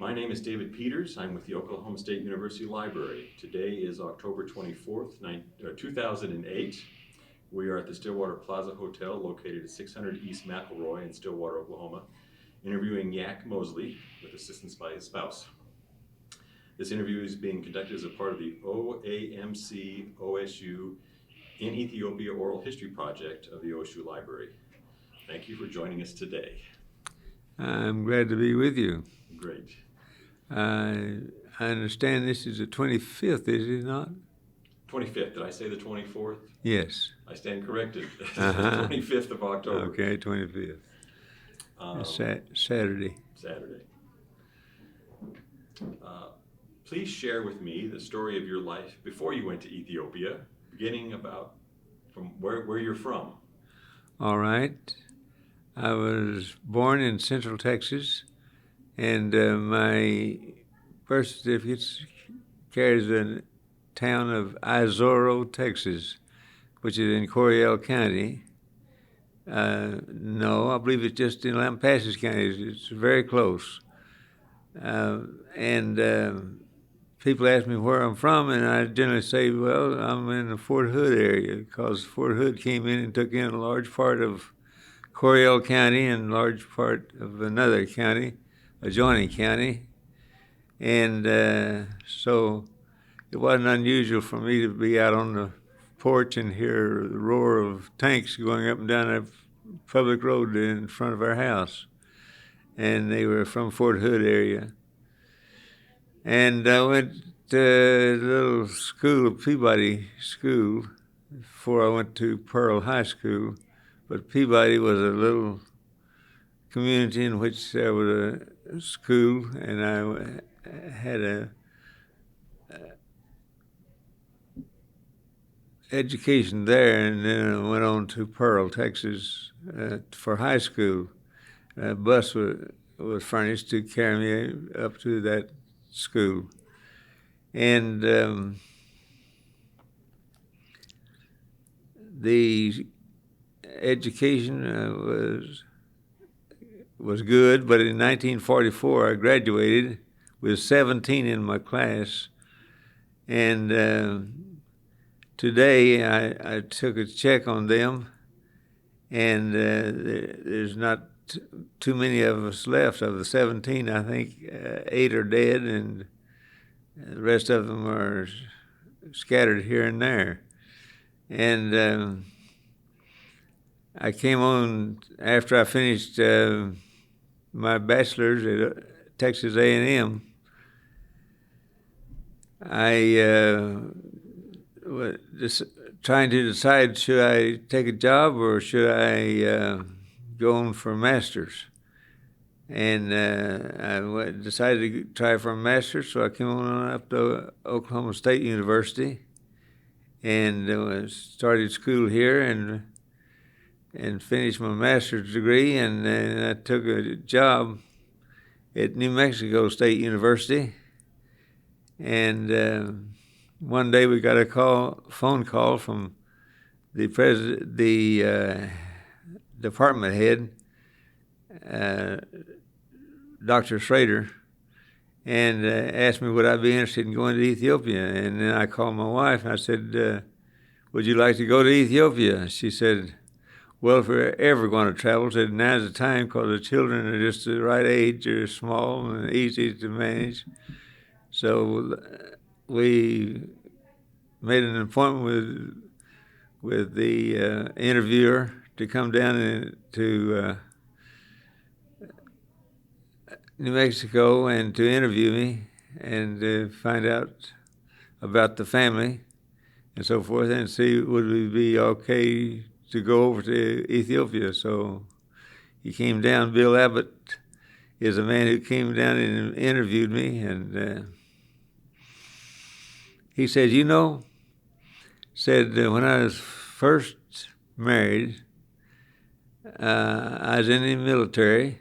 My name is David Peters. I'm with the Oklahoma State University Library. Today is October 24th, 2008. We are at the Stillwater Plaza Hotel located at 600 East McElroy in Stillwater, Oklahoma, interviewing Yack Moseley with assistance by his spouse. This interview is being conducted as a part of the OAMC OSU in Ethiopia Oral History Project of the OSU Library. Thank you for joining us today. I'm glad to be with you. Great. I understand this is the 25th, is it not? 25th. Did I say the 24th? Yes. I stand corrected. It's the 25th of October. Okay, 25th. Saturday. Saturday. Please share with me the story of your life before you went to Ethiopia, beginning about from where you're from. All right. I was born in Central Texas, and my birth certificate carries the town of Izoro, Texas, which is in Coryell County. No, I believe it's just in Lampasas County. It's very close. People ask me where I'm from, and I generally say, well, I'm in the Fort Hood area, because Fort Hood came in and took in a large part of Coryell County and a large part of another county, adjoining county. And so it wasn't unusual for me to be out on the porch and hear the roar of tanks going up and down a public road in front of our house. And they were from Fort Hood area. And I went to a little school, Peabody School, before I went to Pearl High School. But Peabody was a little community in which there was a school, and I had a education there, and then I went on to Pearl, Texas, for high school. A bus was furnished to carry me up to that school. And the education was good, but in 1944 I graduated with 17 in my class, and today I took a check on them, and there's not too many of us left. Of the 17, I think 8 are dead, and the rest of them are scattered here and there. And I came on after I finished my bachelor's at Texas A&M. I was just trying to decide, should I take a job or should I go on for a master's? And I decided to try for a master's, so I came on up to Oklahoma State University and started school here and finished my master's degree, and then I took a job at New Mexico State University. And one day we got a phone call from the department head, Dr. Schrader, and asked me would I be interested in going to Ethiopia. And then I called my wife and I said, would you like to go to Ethiopia? She said, well, if we're ever going to travel, said now's the time, because the children are just the right age, they're small and easy to manage. So we made an appointment with the interviewer to come down to New Mexico and to interview me and to find out about the family and so forth, and see would we be okay to go over to Ethiopia. So he came down. Bill Abbott is a man who came down and interviewed me, and he said, when I was first married, I was in the military,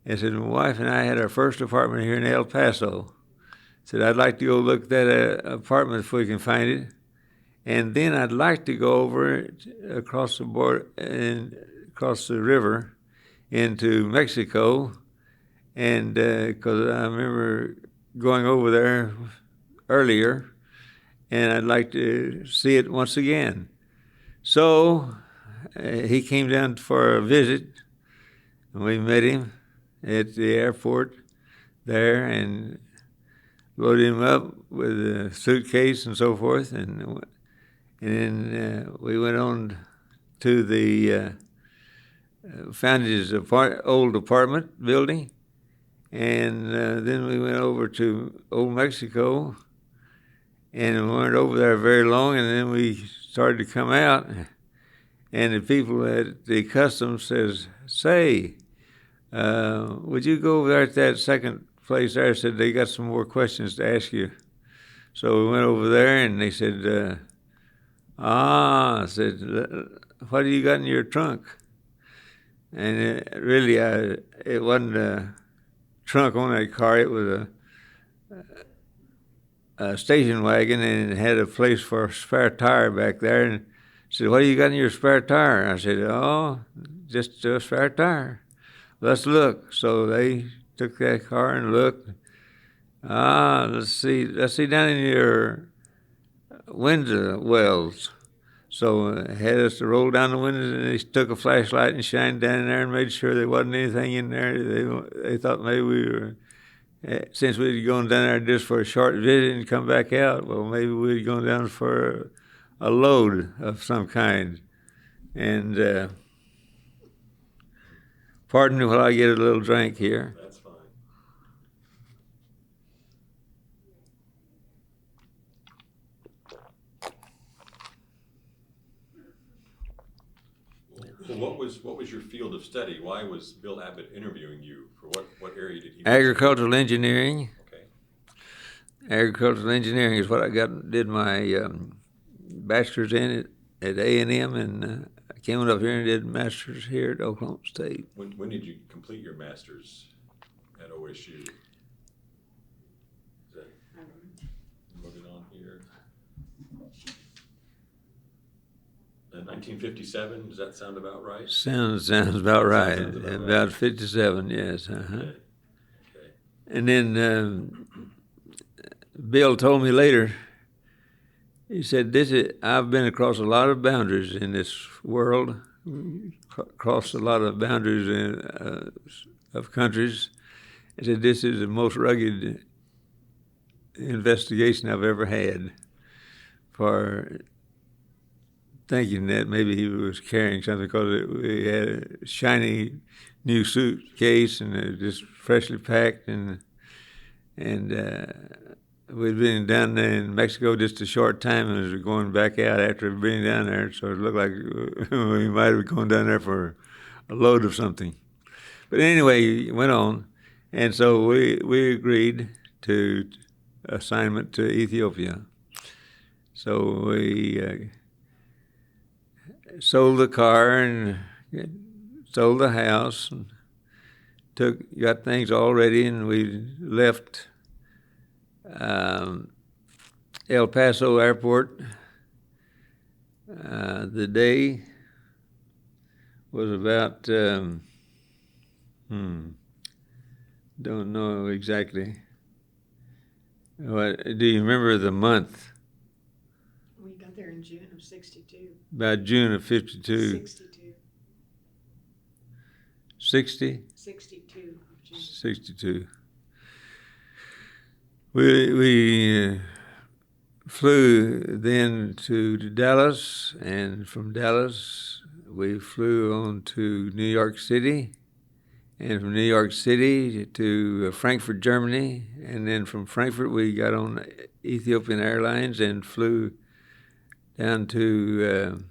and said my wife and I had our first apartment here in El Paso. Said I'd like to go look at that apartment if we can find it, and then I'd like to go over across the border and across the river into Mexico and because I remember going over there earlier, and I'd like to see it once again. So he came down for a visit, and we met him at the airport there and loaded him up with a suitcase and so forth, and then we went on to the found his old apartment building, and then we went over to Old Mexico, and we weren't over there very long, and then we started to come out, and the people at the customs says, "Say, would you go over there at that second place there?" I said, "They got some more questions to ask you." So we went over there, and they said, I said, "What do you got in your trunk?" And it wasn't a trunk on that car. It was a station wagon, and it had a place for a spare tire back there. And said, "What do you got in your spare tire?" I said, "Oh, just a spare tire. Let's look." So they took that car and looked. Let's see down in your window wells. So had us to roll down the windows, and they took a flashlight and shined down in there and made sure there wasn't anything in there. They thought maybe we were, since we'd gone down there just for a short visit and come back out, well, maybe we'd gone down for a load of some kind. And pardon me while I get a little drink here. That's fine. Well, what was your field of study? Why was Bill Abbott interviewing you? For what area did he? Agricultural engineering. Okay. Agricultural engineering is what I did my bachelor's in at A&M, and I came on up here and did master's here at Oklahoma State. When did you complete your master's at OSU? Is that moving on here? 1957. Does that sound about right? Sounds about right. Sounds about About right. 57, yes. Okay. Okay. And then Bill told me later, he said, I've been across a lot of boundaries in this world, crossed a lot of boundaries of countries. He said, this is the most rugged investigation I've ever had for thinking that maybe he was carrying something, because we had a shiny new suitcase and it was just freshly packed, and we'd been down there in Mexico just a short time, and we were going back out after being down there, so it looked like we might have gone down there for a load of something. But anyway, it went on, and so we agreed to assignment to Ethiopia. So we sold the car and sold the house and got things all ready, and we left El Paso Airport. The day was about don't know exactly. Do you remember the month? We got there in June of 62. About June of 52. 62. 60? 62 of June. 62. We flew then to Dallas, and from Dallas we flew on to New York City, and from New York City to Frankfurt, Germany, and then from Frankfurt we got on Ethiopian Airlines and flew down to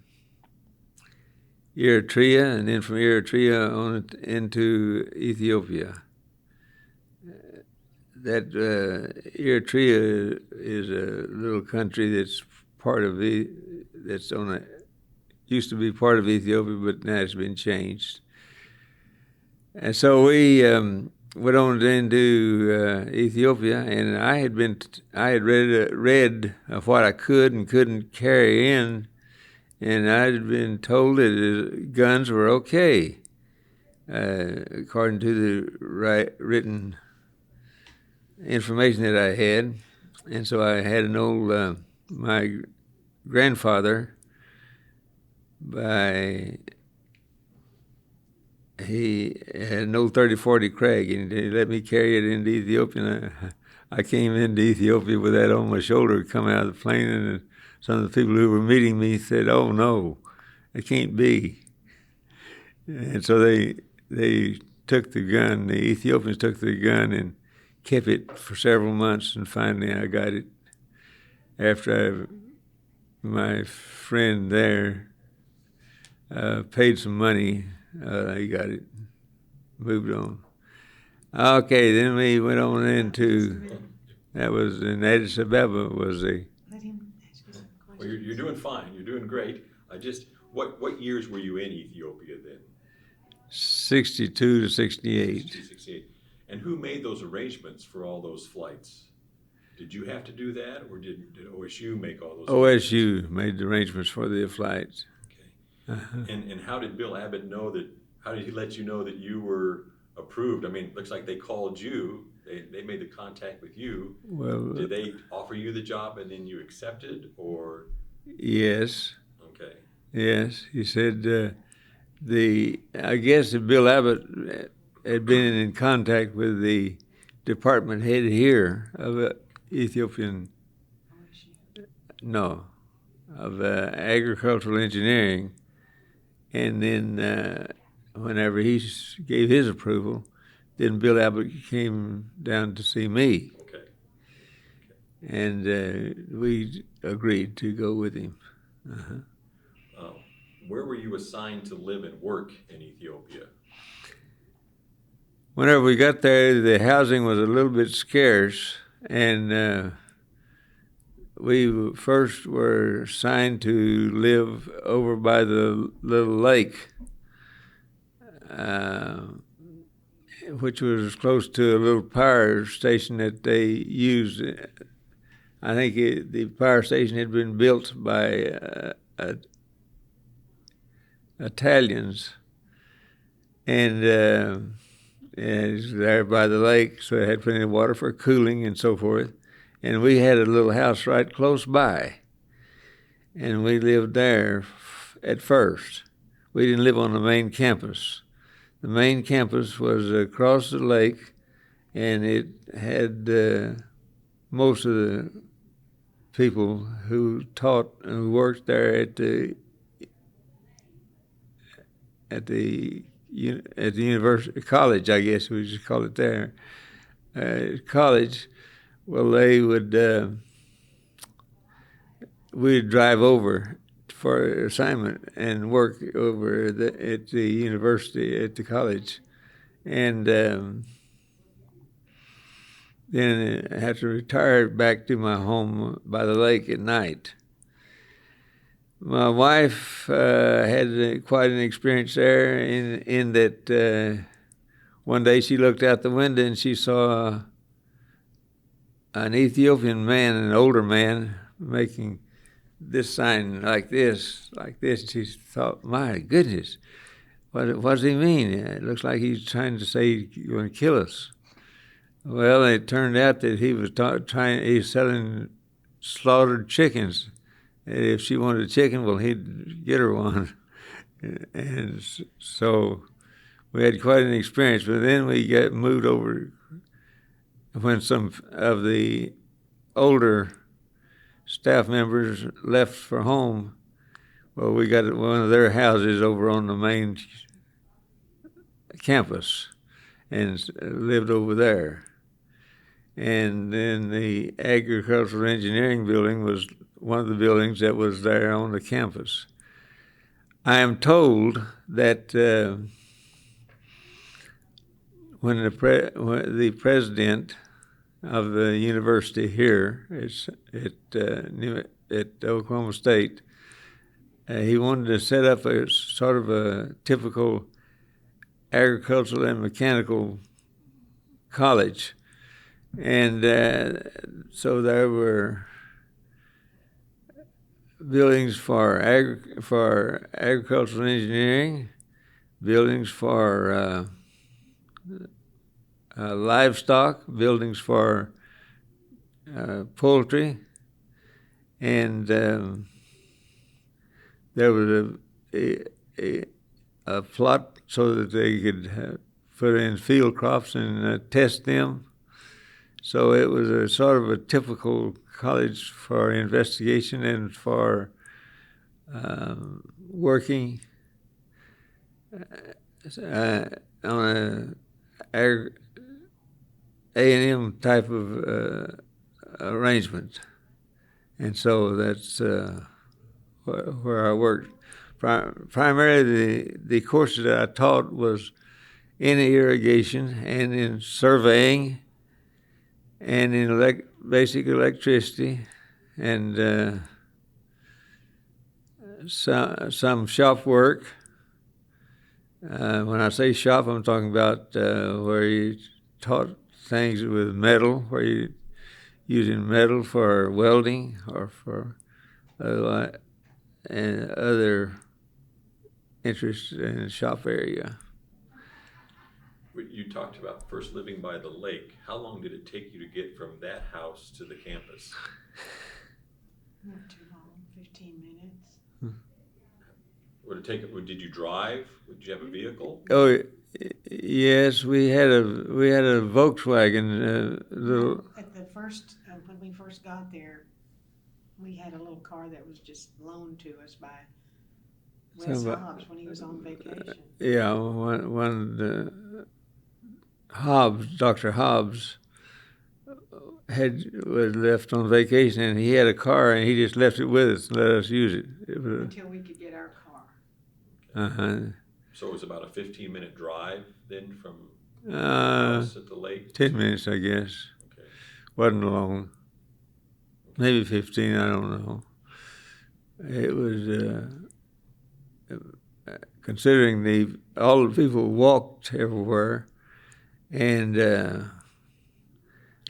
Eritrea, and then from Eritrea on into Ethiopia. That Eritrea is a little country that's part of used to be part of Ethiopia, but now it's been changed. And so we went on into Ethiopia, and I had read of what I could and couldn't carry in, and I had been told that guns were okay. according to the written information that I had. And so I had an old, my grandfather, he had an old 3040 Craig, and he let me carry it into Ethiopia. And I came into Ethiopia with that on my shoulder, come out of the plane, and some of the people who were meeting me said, "Oh no, it can't be." And so they took the gun. The Ethiopians took the gun and kept it for several months, and finally I got it after my friend there paid some money. He got it, moved on. Okay, then we went on into, that was in Addis Ababa, was the, Let him ask you some questions. Well, you're doing fine. You're doing great. What years were you in Ethiopia then? 62 to 68. 1968. And who made those arrangements for all those flights? Did you have to do that, or did OSU make all those OSU made the arrangements for the flights. Okay. And how did Bill Abbott know that, how did he let you know that you were approved? I mean, it looks like they called you, they made the contact with you. Well, Did they offer you the job and then you accepted, or? yes, Okay. yes. He said I guess that Bill Abbott had been in contact with the department head here of Ethiopian, no, of agricultural engineering, and then whenever he gave his approval, then Bill Abbott came down to see me, Okay. and we agreed to go with him. Where were you assigned to live and work in Ethiopia? Whenever we got there, the housing was a little bit scarce, and we first were assigned to live over by the little lake, which was close to a little power station that they used. I think the power station had been built by Italians, and it was there by the lake, so it had plenty of water for cooling and so forth. And we had a little house right close by, and we lived there at first. We didn't live on the main campus. The main campus was across the lake, and it had most of the people who taught and worked there at the university, college, I guess we just call it there, college. Well, they would, we'd drive over for assignment and work over at the university, at the college, and then I had to retire back to my home by the lake at night. My wife had quite an experience there in that one day she looked out the window and she saw an Ethiopian man, an older man, making this sign like this. And she thought, my goodness, what does he mean? It looks like he's trying to say he's going to kill us. Well, it turned out that he was selling slaughtered chickens. If she wanted a chicken, well, he'd get her one. And so we had quite an experience. But then we got moved over when some of the older staff members left for home. Well, we got one of their houses over on the main campus and lived over there. And then the agricultural engineering building was one of the buildings that was there on the campus. I am told that when the president of the university here at Oklahoma State, he wanted to set up a sort of a typical agricultural and mechanical college. And so there were buildings for agricultural engineering, buildings for livestock, buildings for poultry, and there was a plot so that they could put in field crops and test them. So it was a sort of a typical college for investigation and for working on a A&M type of arrangement. And so that's where I worked. Primarily, the courses that I taught was in irrigation and in surveying and in basic electricity and some shop work. When I say shop, I'm talking about where you taught things with metal, where you using metal for welding or for and other interests in the shop area. You talked about first living by the lake. How long did it take you to get from that house to the campus? Not too long, 15 minutes. Would it take? Did you drive? Did you have a vehicle? Oh, yes, we had a Volkswagen little. At the first, when we first got there, we had a little car that was just loaned to us by Wes Hobbs when he was on vacation. Yeah, when Hobbs, Dr. Hobbs, was left on vacation, and he had a car, and he just left it with us and let us use it. Until we could get our car. Uh-huh. So it was about a 15-minute drive then from the house at the lake? 10 minutes, I guess. Okay. Wasn't long. Maybe 15, I don't know. It was, considering all the people walked everywhere, and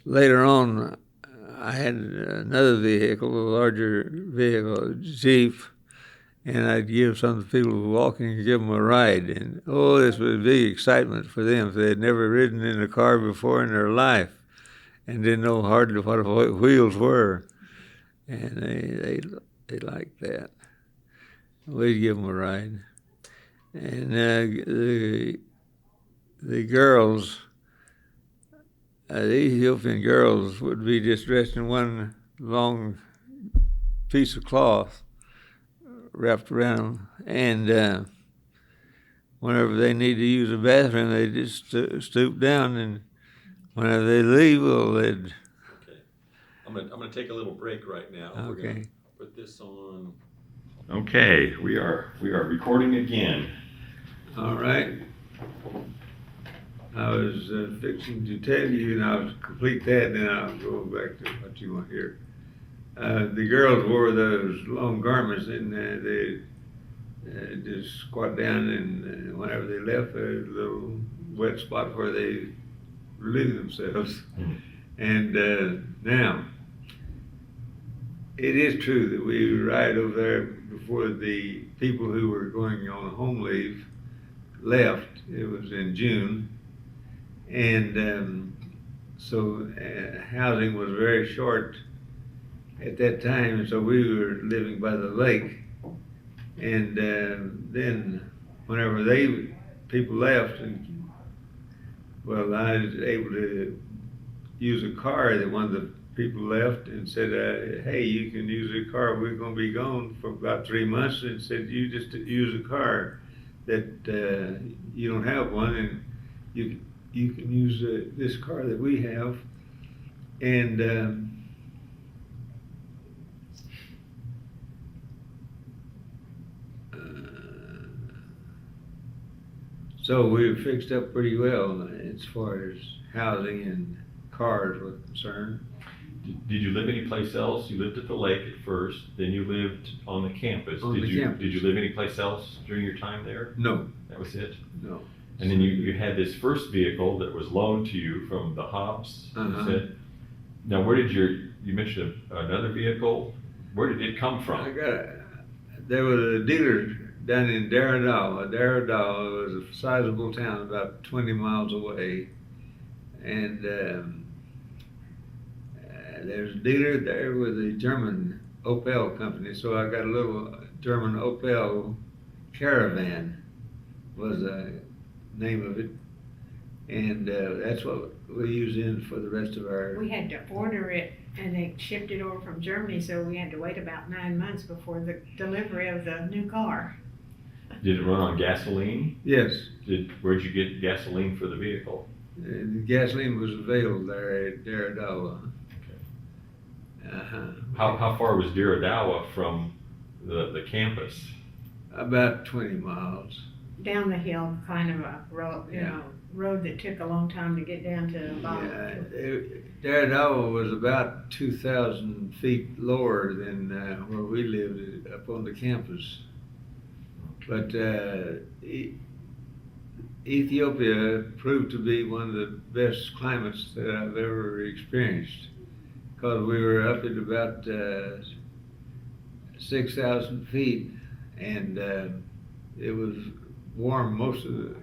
later on, I had another vehicle, a larger vehicle, a Jeep, and I'd give some of the people who were walking and give them a ride. And, this was a big excitement for them. They had never ridden in a car before in their life and didn't know hardly what wheels were. And they liked that. We'd give them a ride. And the girls, the Ethiopian girls would be just dressed in one long piece of cloth wrapped around them, and whenever they need to use a bathroom, they just stoop down, and whenever they leave, they'd. Okay, I'm gonna take a little break right now. Okay. We're gonna put this on. Okay, we are recording again. All right. I was fixing to tell you, and I'll complete that, and then I'll go back to what you want to hear. The girls wore those long garments, and they just squat down, and whenever they left, there's a little wet spot where they relieve themselves. Mm-hmm. And now, it is true that we arrived over there before the people who were going on home leave left. It was in June, and so housing was very short at that time, and so we were living by the lake. And then whenever people left, I was able to use a car that one of the people left and said, hey, you can use a car. We're going to be gone for about 3 months, and said, you just use a car that you don't have one, and you can use this car that we have. And so we were fixed up pretty well as far as housing and cars were concerned. Did you live anyplace else? You lived at the lake at first, then you lived on the campus. Did you live anyplace else during your time there? No. That was it? No. And then you had this first vehicle that was loaned to you from the Hobbs, you said. Now, where did you mentioned another vehicle. Where did it come from? There was a dealer down in Daradawa. Daradawa was a sizable town about 20 miles away. And there's a dealer there with a German Opel company. So I got a little German Opel Caravan was the name of it. And that's what we use in for the rest of our... We had to order it, and they shipped it over from Germany, so we had to wait about 9 months before the delivery of the new car. Did it run on gasoline? Yes. Where'd you get gasoline for the vehicle? The gasoline was available there at Daradawa. Uh-huh. How far was Daradawa from the campus? About 20 miles. Down the hill, kind of a road, road that took a long time to get down to the bottom. Daradawa was about 2,000 feet lower than where we lived up on the campus. But Ethiopia proved to be one of the best climates that I've ever experienced, because we were up at about 6,000 feet, and it was warm most of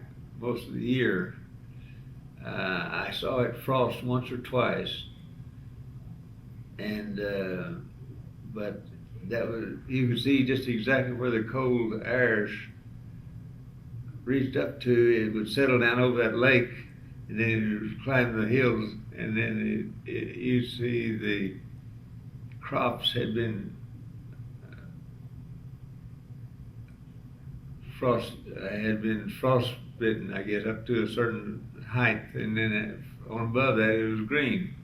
the year. I saw it frost once or twice, and but that was, you could see just exactly where the cold airs reached up to. It would settle down over that lake, and then it would climb the hills, and then you see the crops had been frostbitten, I guess, up to a certain height, and then on above that it was green.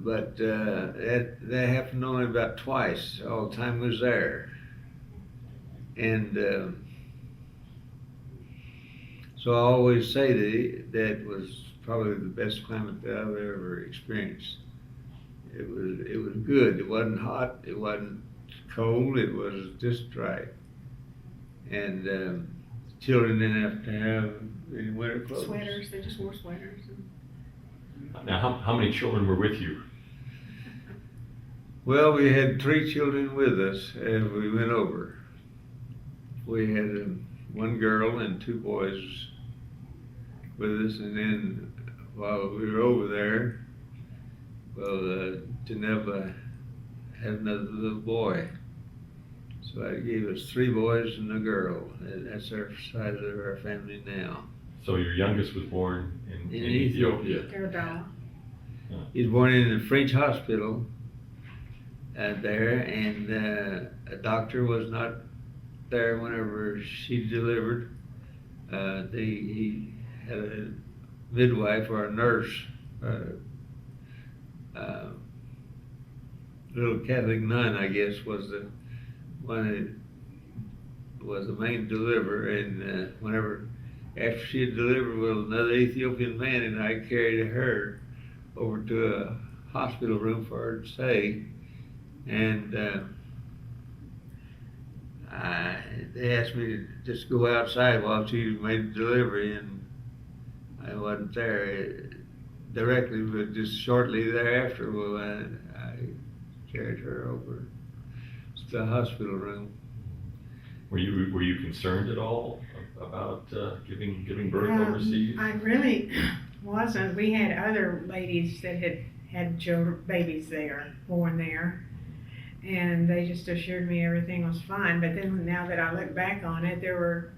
But that happened only about twice. All the time was there, and so I always say that was probably the best climate that I've ever experienced. It was good. It wasn't hot. It wasn't cold. It was just right. And children didn't have to have any winter clothes. Sweaters, they just wore sweaters. Now, how many children were with you? Well, we had 3 children with us as we went over. We had 1 girl and 2 boys with us, and then while we were over there, well, Geneva had another little boy. So I gave us 3 boys and a girl. That's our size of our family now. So your youngest was born in Ethiopia. Daradawa. He was born in a French hospital there, and a doctor was not there whenever she delivered. He had a midwife or a nurse, little Catholic nun, I guess, was the one that was the main deliverer. And whenever, after she had delivered, well, another Ethiopian man and I carried her over to a hospital room for her to stay. And they asked me to just go outside while she made the delivery, and I wasn't there directly, but just shortly thereafter, well, I carried her over to the hospital room. Were you concerned at all about giving birth overseas? I really wasn't. We had other ladies that had babies there, born there, and they just assured me everything was fine. But then now that I look back on it, there were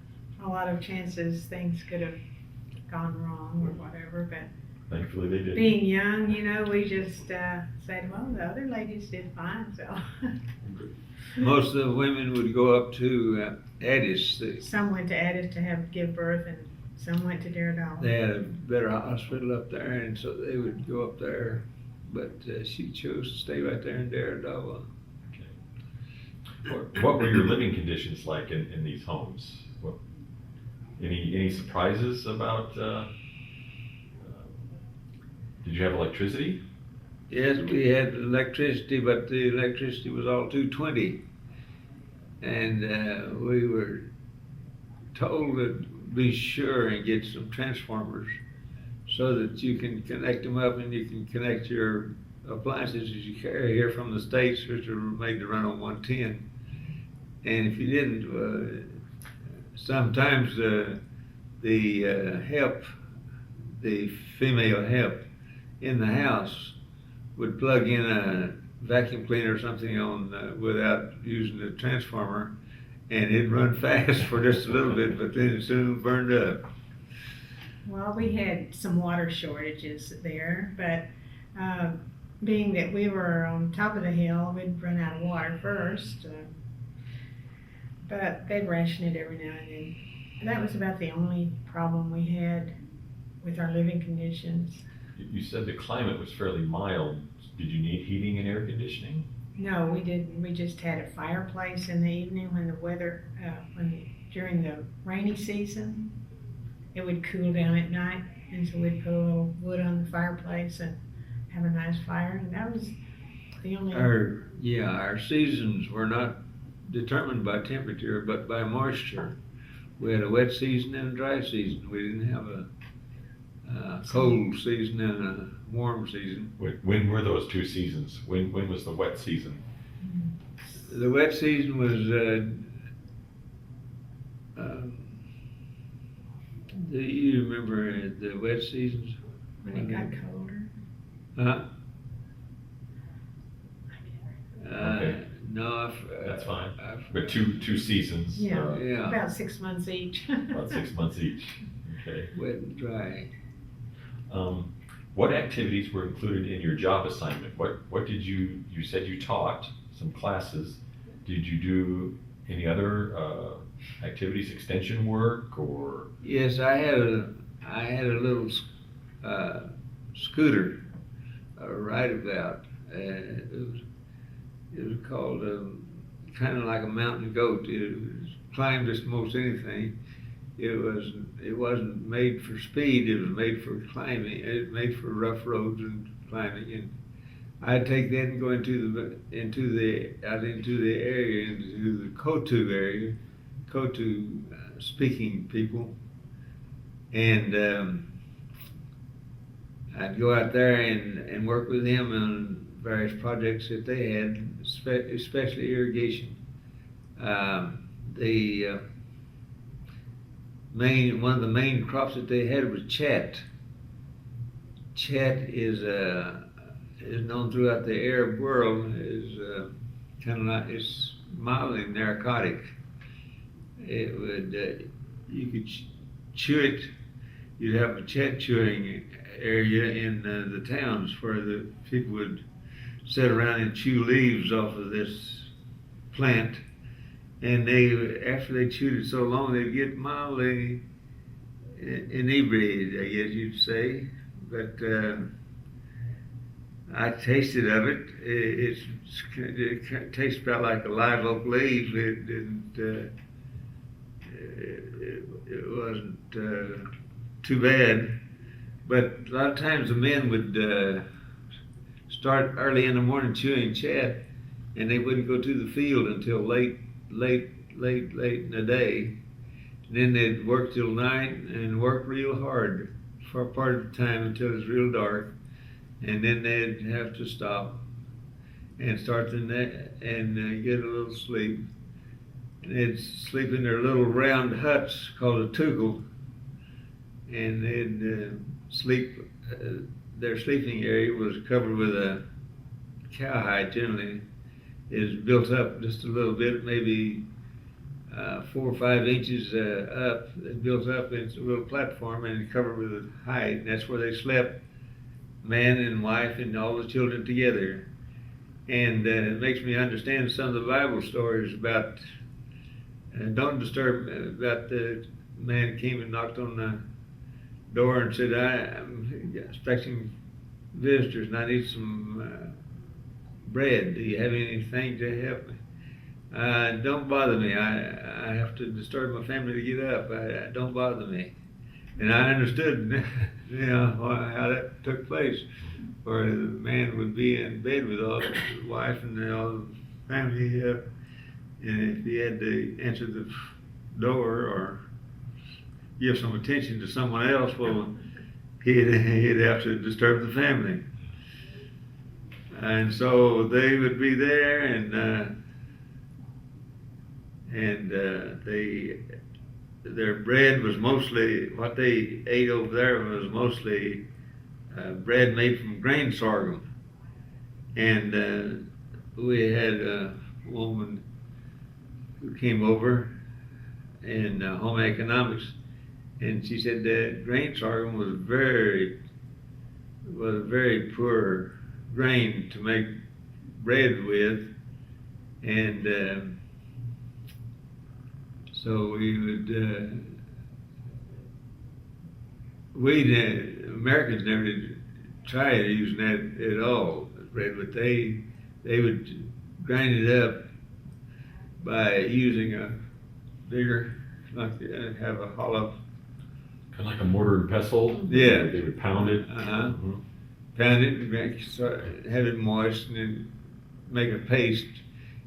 a lot of chances things could have gone wrong or whatever. But thankfully they did. Being young, we just said, well, the other ladies did fine, so. Most of the women would go up to Addis. Some went to Addis to give birth, and some went to Daradawa. They had a better hospital up there, and so they would go up there. But she chose to stay right there in Daradawa. Okay. What were your living conditions like in these homes? Any surprises about? Did you have electricity? Yes, we had electricity, but the electricity was all 220. And we were told to be sure and get some transformers so that you can connect them up and you can connect your appliances as you carry here from the States, which are made to run on 110. And if you didn't, sometimes the help, the female help in the house would plug in a vacuum cleaner or something on without using the transformer, and it'd run fast for just a little bit, but then it soon burned up. Well, we had some water shortages there, but being that we were on top of the hill, we'd run out of water first. But they'd ration it every now and then. And that was about the only problem we had with our living conditions. You said the climate was fairly mild. Did you need heating and air conditioning? No, we didn't. We just had a fireplace in the evening when the weather, during the rainy season, it would cool down at night. And so we'd put a little wood on the fireplace and have a nice fire. And that was the only. Our seasons were not determined by temperature, but by moisture. We had a wet season and a dry season. We didn't have a cold season and a warm season. When were those two seasons? When was the wet season? The wet season was, do you remember the wet seasons? When it got colder. Okay. No, That's fine. But two seasons. Yeah. Yeah. About 6 months each. About 6 months each. Okay. Wet and dry. What activities were included in your job assignment? What did you said you taught some classes. Did you do any other activities, extension work, or? Yes, I had a little scooter, a rideabout. It was called kind of like a mountain goat. It climbed just most anything. It wasn't made for speed. It was made for climbing. It was made for rough roads and climbing. And I'd take that and go into the area, into the Kotu area, Kotu speaking people, and I'd go out there and work with them on various projects that they had, especially irrigation. One of the main crops that they had was chat. Chat is known throughout the Arab world as kind of like, it's mildly narcotic. It would you could chew it. You'd have a chat chewing area in the towns where the people would sit around and chew leaves off of this plant, and after they chewed it so long, they'd get mildly inebriated, I guess you'd say. But I tasted of it. It tastes about like a live oak leaf. It didn't. It wasn't too bad. But a lot of times the men would start early in the morning chewing chat, and they wouldn't go to the field until late in the day. And then they'd work till night and work real hard for part of the time until it's real dark, and then they'd have to stop and start the and get a little sleep. And they'd sleep in their little round huts called a tugel, and they'd sleep. Their sleeping area was covered with a cowhide. Generally, is built up just a little bit, maybe 4 or 5 inches up. It built up into a little platform and covered with a hide. And that's where they slept, man and wife and all the children together. And it makes me understand some of the Bible stories about don't disturb, about the man came and knocked on the door and said, I'm expecting visitors and I need some bread. Do you have anything to help me? Don't bother me. I have to disturb my family to get up. Don't bother me. And I understood, how that took place, where the man would be in bed with all his wife and all the family, and if he had to answer the door or give some attention to someone else, well, he'd have to disturb the family. And so they would be there, and and their bread was mostly, what they ate over there was mostly bread made from grain sorghum. And we had a woman who came over in home economics, and she said that grain sorghum was a very poor grain to make bread with, and so Americans never did try using that at all, bread, but they would grind it up by using a bigger, have a hollow. Kind of like a mortar and pestle? Yeah. They would pound it? Pound it, have it moist, and then make a paste.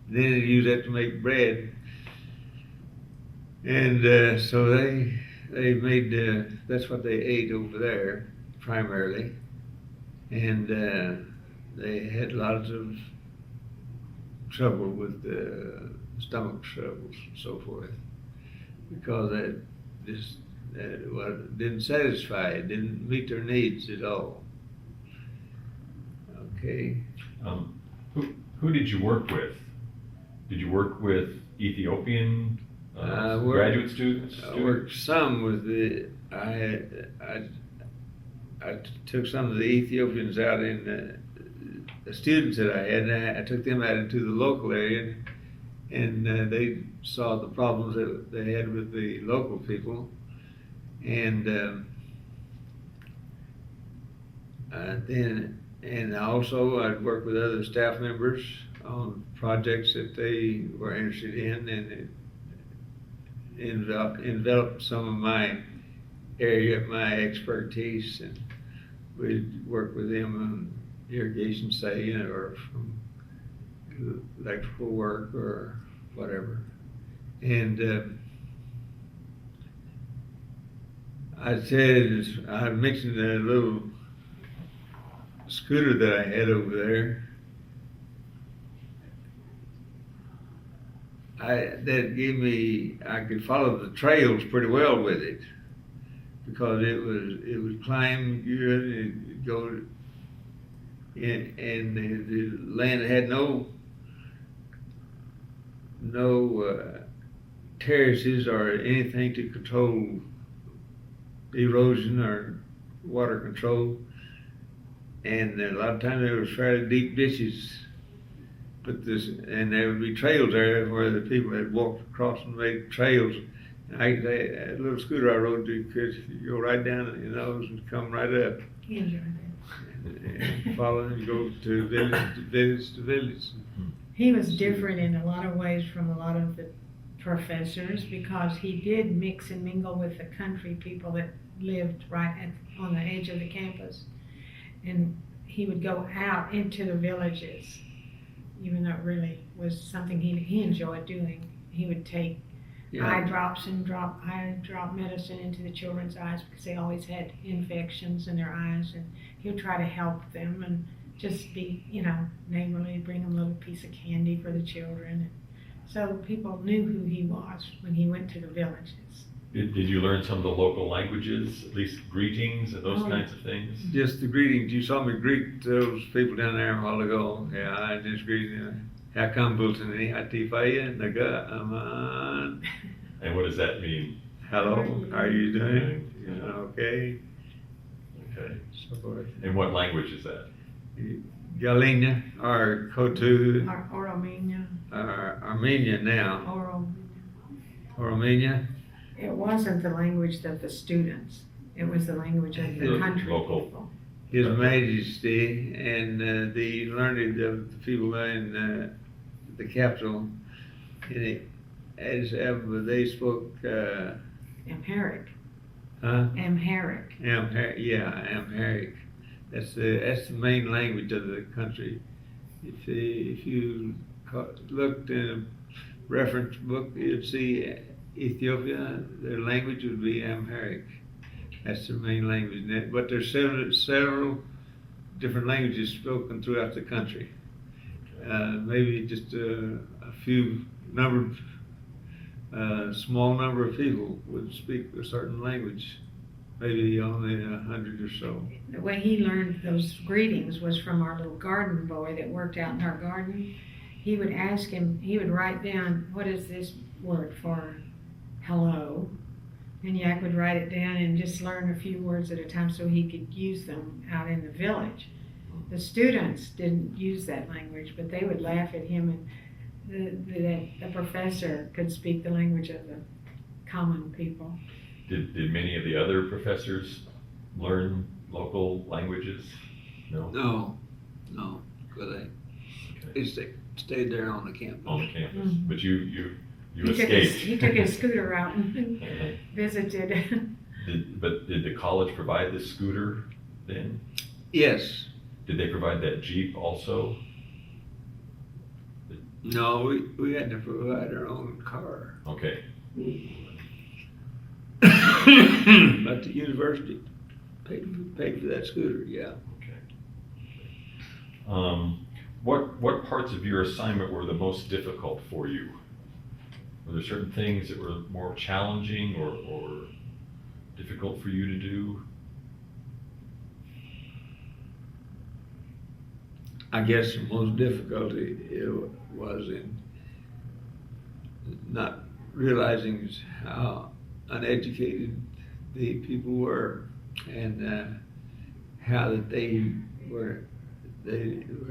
Then they use that to make bread. And so they made, that's what they ate over there, primarily. And they had lots of trouble with stomach troubles and so forth, because that didn't satisfy, it didn't meet their needs at all. Okay. Who did you work with? Did you work with Ethiopian graduate students? I worked some with I took some of the Ethiopians out in the students that I had, and I took them out into the local area, and they saw the problems that they had with the local people, and also I'd work with other staff members on projects that they were interested in, and it enveloped some of my area, my expertise, and we'd work with them on irrigation, say, or from electrical work or whatever. And I mentioned a little scooter that I had over there. I could follow the trails pretty well with it, because it would climb good, and it'd go in, and the land had no terraces or anything to control erosion or water control, and a lot of times there was fairly deep ditches. And there would be trails there where the people had walked across and made trails. A little scooter I rode to could go right down in those and come right up. He enjoyed it. And follow and go to village to village. He was different in a lot of ways from a lot of the professors, because he did mix and mingle with the country people that lived right on the edge of the campus. And he would go out into the villages, even though it really was something he enjoyed doing. He would take eye drops and drop medicine into the children's eyes, because they always had infections in their eyes, and he would try to help them and just be, neighborly, bring them a little piece of candy for the children. So people knew who he was when he went to the villages. Did you learn some of the local languages, at least greetings and those kinds of things? Just the greetings. You saw me greet those people down there a while ago. Yeah, I just greeted them. Hakambultani Hatifaya Naga Aman. And what does that mean? Hello, how are you doing? Okay. Okay. So forth. And what language is that? Galena or Kotu. Or Armenia. Armenia now. Or Armenia. it wasn't the language of the students. It was the language of the country local people. His Majesty and the learned of the people in the capital, they spoke. Amharic. Huh? Amharic. Amharic. That's the main language of the country. If you looked in a reference book, you'd see Ethiopia. Their language would be Amharic. That's their main language. But there's several different languages spoken throughout the country. Maybe just a few numbered a small number of people would speak a certain language, maybe only 100 or so. The way he learned those greetings was from our little garden boy that worked out in our garden. He would ask him, he would write down, what is this word for hello? And Yack would write it down and just learn a few words at a time so he could use them out in the village. The students didn't use that language, but they would laugh at him, and the professor could speak the language of the common people. Did many of the other professors learn local languages? No? No, because they stayed there on the campus. On the campus. Mhm. But you He escaped. he took his scooter out and visited. But did the college provide this scooter then? Yes. Did they provide that Jeep also? No, we had to provide our own car. Okay. But the university paid for that scooter, yeah. Okay. What parts of your assignment were the most difficult for you? Were there certain things that were more challenging or difficult for you to do? I guess the most difficulty it was in not realizing how uneducated the people were, and how that they were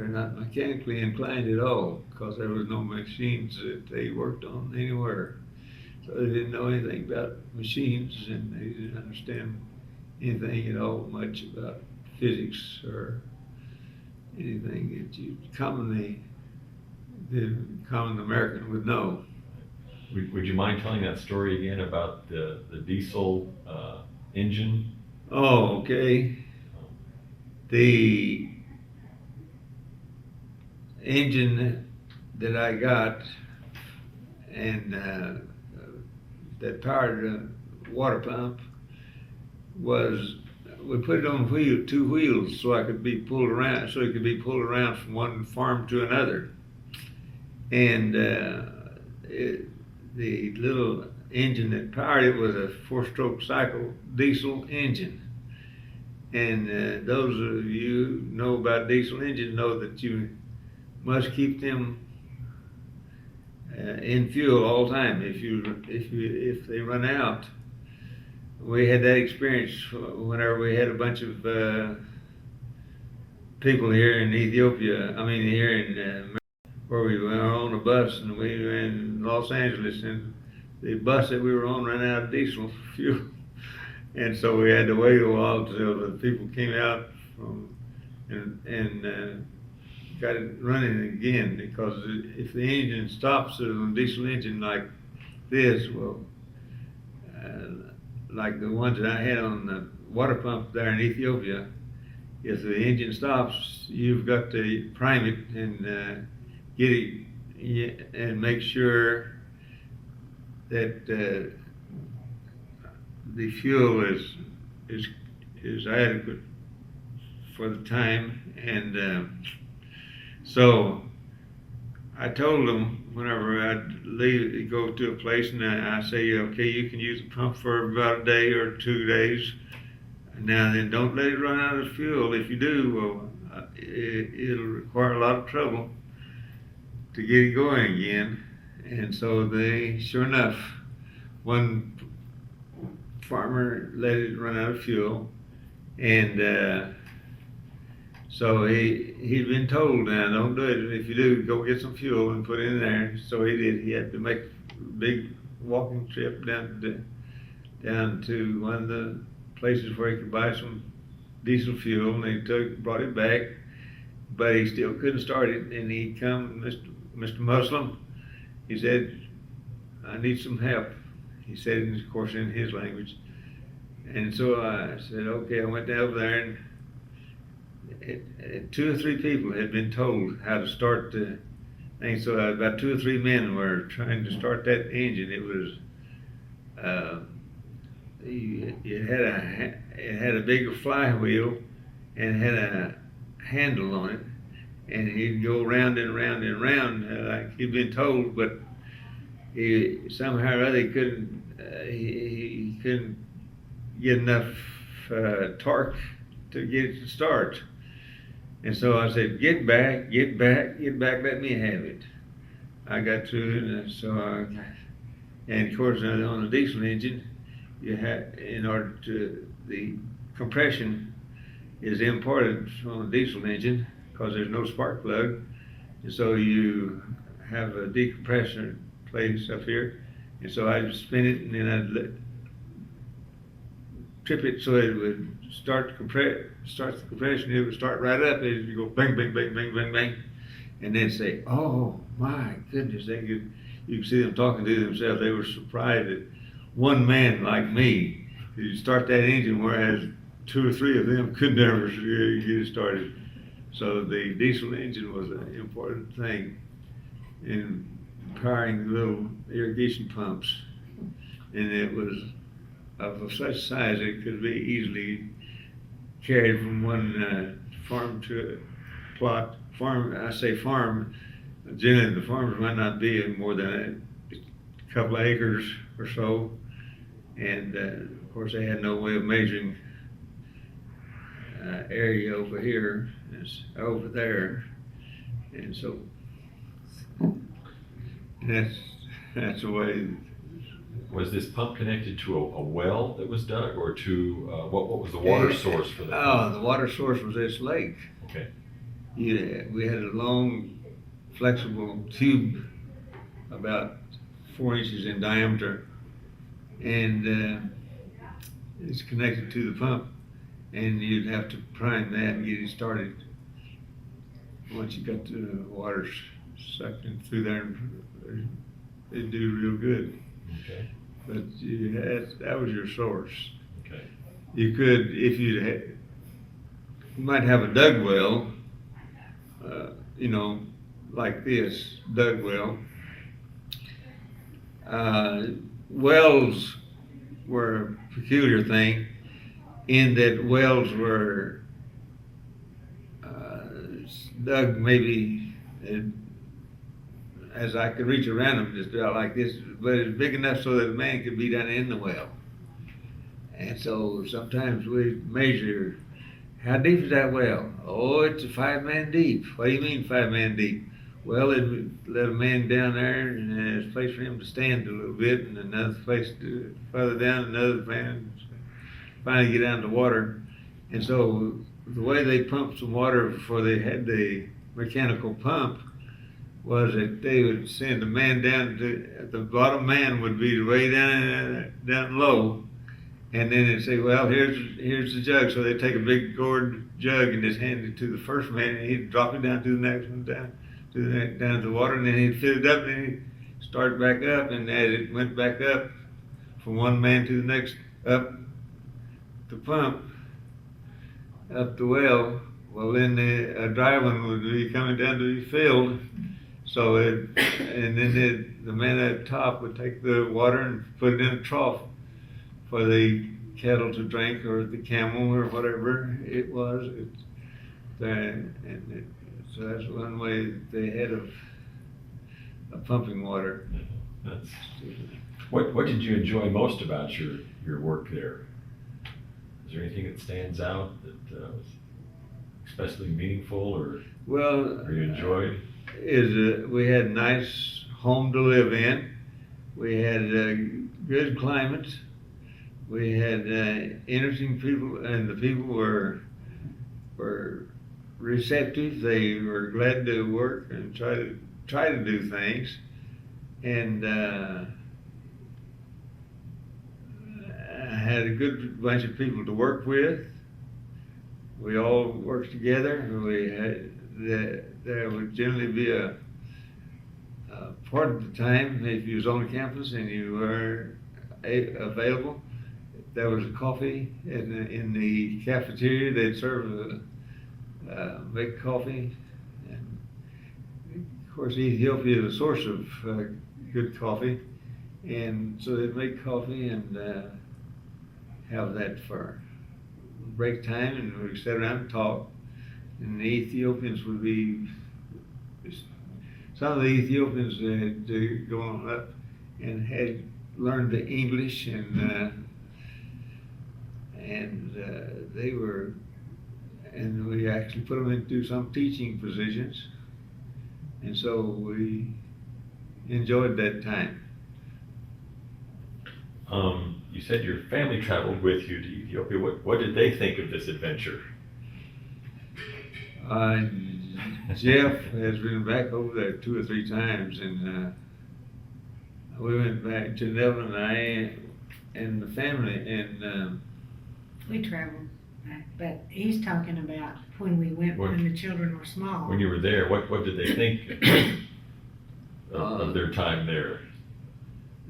not mechanically inclined at all, because there was no machines that they worked on anywhere. So they didn't know anything about machines, and they didn't understand anything at all much about physics or anything that the common American would know. Would you mind telling that story again about the diesel engine? Oh, okay. The engine that I got and that powered the water pump we put it on two wheels so it could be pulled around from one farm to another. And the little engine that powered it was a 4-stroke cycle diesel engine. And those of you who know about diesel engines know that you must keep them in fuel all the time. If they run out, we had that experience whenever we had a bunch of people here in Ethiopia. Here in where we were on a bus, and we were in Los Angeles, and the bus that we were on ran out of diesel fuel. And so we had to wait a while till the people came out and got it running again, because if the engine stops on a diesel engine like this, well, like the ones that I had on the water pump there in Ethiopia, if the engine stops, you've got to prime it and get it and make sure that the fuel is adequate for the time. And so I told them whenever I'd go to a place, and I say, okay, you can use the pump for about a day or 2 days. Now then, don't let it run out of fuel. If you do, well, it'll require a lot of trouble to get it going again. And so sure enough, one farmer let it run out of fuel, and so he'd been told, now don't do it. If you do, go get some fuel and put it in there. So he did. He had to make a big walking trip down to one of the places where he could buy some diesel fuel, and he brought it back, but he still couldn't start it. And he come, Mr. Muslim, he said, I need some help. He said, of course, in his language. And so I said, okay. I went down over there, and 2 or 3 people had been told how to start the thing. So about 2 or 3 men were trying to start that engine. It was it had a bigger flywheel and had a handle on it, and he'd go round and round and round like he'd been told. But he somehow or other he couldn't get enough torque to get it to start. And so I said, get back, let me have it. I got through it, and of course on a diesel engine, you have, in order to, the compression is important on a diesel engine because there's no spark plug. And so you have a decompressor place up here. And so I'd spin it and then I'd trip it so it would start the compression. It would start right up as you go bang, bang, bang, bang, bang, bang. And then say, oh my goodness, you can see them talking to themselves. They were surprised that one man like me could start that engine, whereas 2 or 3 of them could never get it started. So the diesel engine was an important thing in powering little irrigation pumps. And it was of such size it could be easily carried from one farm to a plot. I say farm, generally the farms might not be more than a couple of acres or so. And of course they had no way of measuring area over here, over there. And so that's the way. Was this pump connected to a well that was dug, or to what was the water source for the pump? The water source was this lake. Okay. Yeah, we had a long, flexible tube about 4 inches in diameter, and it's connected to the pump, and you'd have to prime that and get it started. Once you got the water sucked in through there, it'd do real good. Okay. But that was your source. Okay. You could, if you might have a dug well, like this dug well. Wells were a peculiar thing in that wells were dug maybe as I could reach around them, just about like this, but it's big enough so that a man could be down in the well. And so sometimes we measure, how deep is that well? Oh, it's a 5-man deep. What do you mean 5-man deep? Well, it would let a man down there, and there's a place for him to stand a little bit, and another place to further down, another man finally get down to water. And so the way they pumped some water before they had the mechanical pump was that they would send a man down to, the bottom man would be way down low, and then they'd say, well, here's the jug. So they'd take a big gourd jug and just hand it to the first man, and he'd drop it down to the next one, down to the water, and then he'd fill it up, and then he'd start back up, and as it went back up from one man to the next, up the pump, up the well, well then a dry one would be coming down to be filled. So and then the man at the top would take the water and put it in a trough for the cattle to drink, or the camel, or whatever it was. So that's one way they had of pumping water. What did you enjoy most about your work there? Is there anything that stands out that was especially meaningful, or you enjoyed? We had a nice home to live in. We had good climate. We had interesting people, and the people were receptive. They were glad to work and try to do things. And I had a good bunch of people to work with. We all worked together. There would generally be a part of the time, if you was on campus and you were available, there was a coffee in the cafeteria. They'd serve make coffee. And of course, Ethiopia is a source of good coffee, and so they'd make coffee and have that for break time, and we'd sit around and talk. And the Ethiopians would be, some of the Ethiopians had gone up and had learned the English, they were, and we actually put them into some teaching positions, and so we enjoyed that time. You said your family traveled with you to Ethiopia. What did they think of this adventure? Jeff has been back over there 2 or 3 times, and we went back to Neville and I and the family, and We traveled back, but he's talking about when we went when the children were small. When you were there, what did they think of their time there?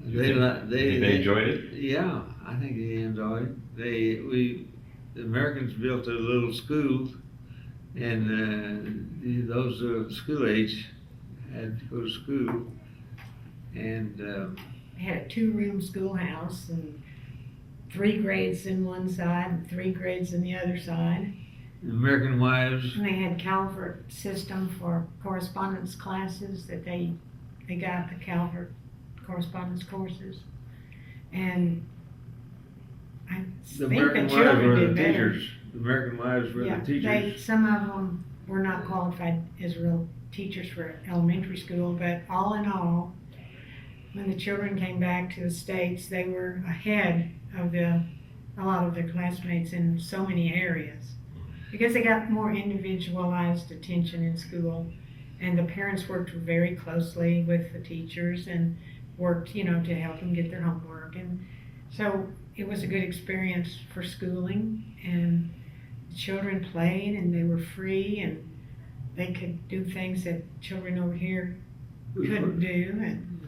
They enjoyed it? Yeah, I think they enjoyed it. The Americans built a little school, and those school age had to go to school, and They had a 2-room schoolhouse and 3 grades in one side and 3 grades in the other side. American wives. And they had Calvert system for correspondence classes that they got the Calvert correspondence courses. And I The think American the wives children were did the better. teachers. The American wives were Yeah, the teachers. some of them were not qualified as real teachers for elementary school, but all in all, when the children came back to the States, they were ahead of a lot of their classmates in so many areas. Because they got more individualized attention in school, and the parents worked very closely with the teachers and worked, to help them get their homework. And so it was a good experience for schooling, and the children played and they were free and they could do things that children over here couldn't do. And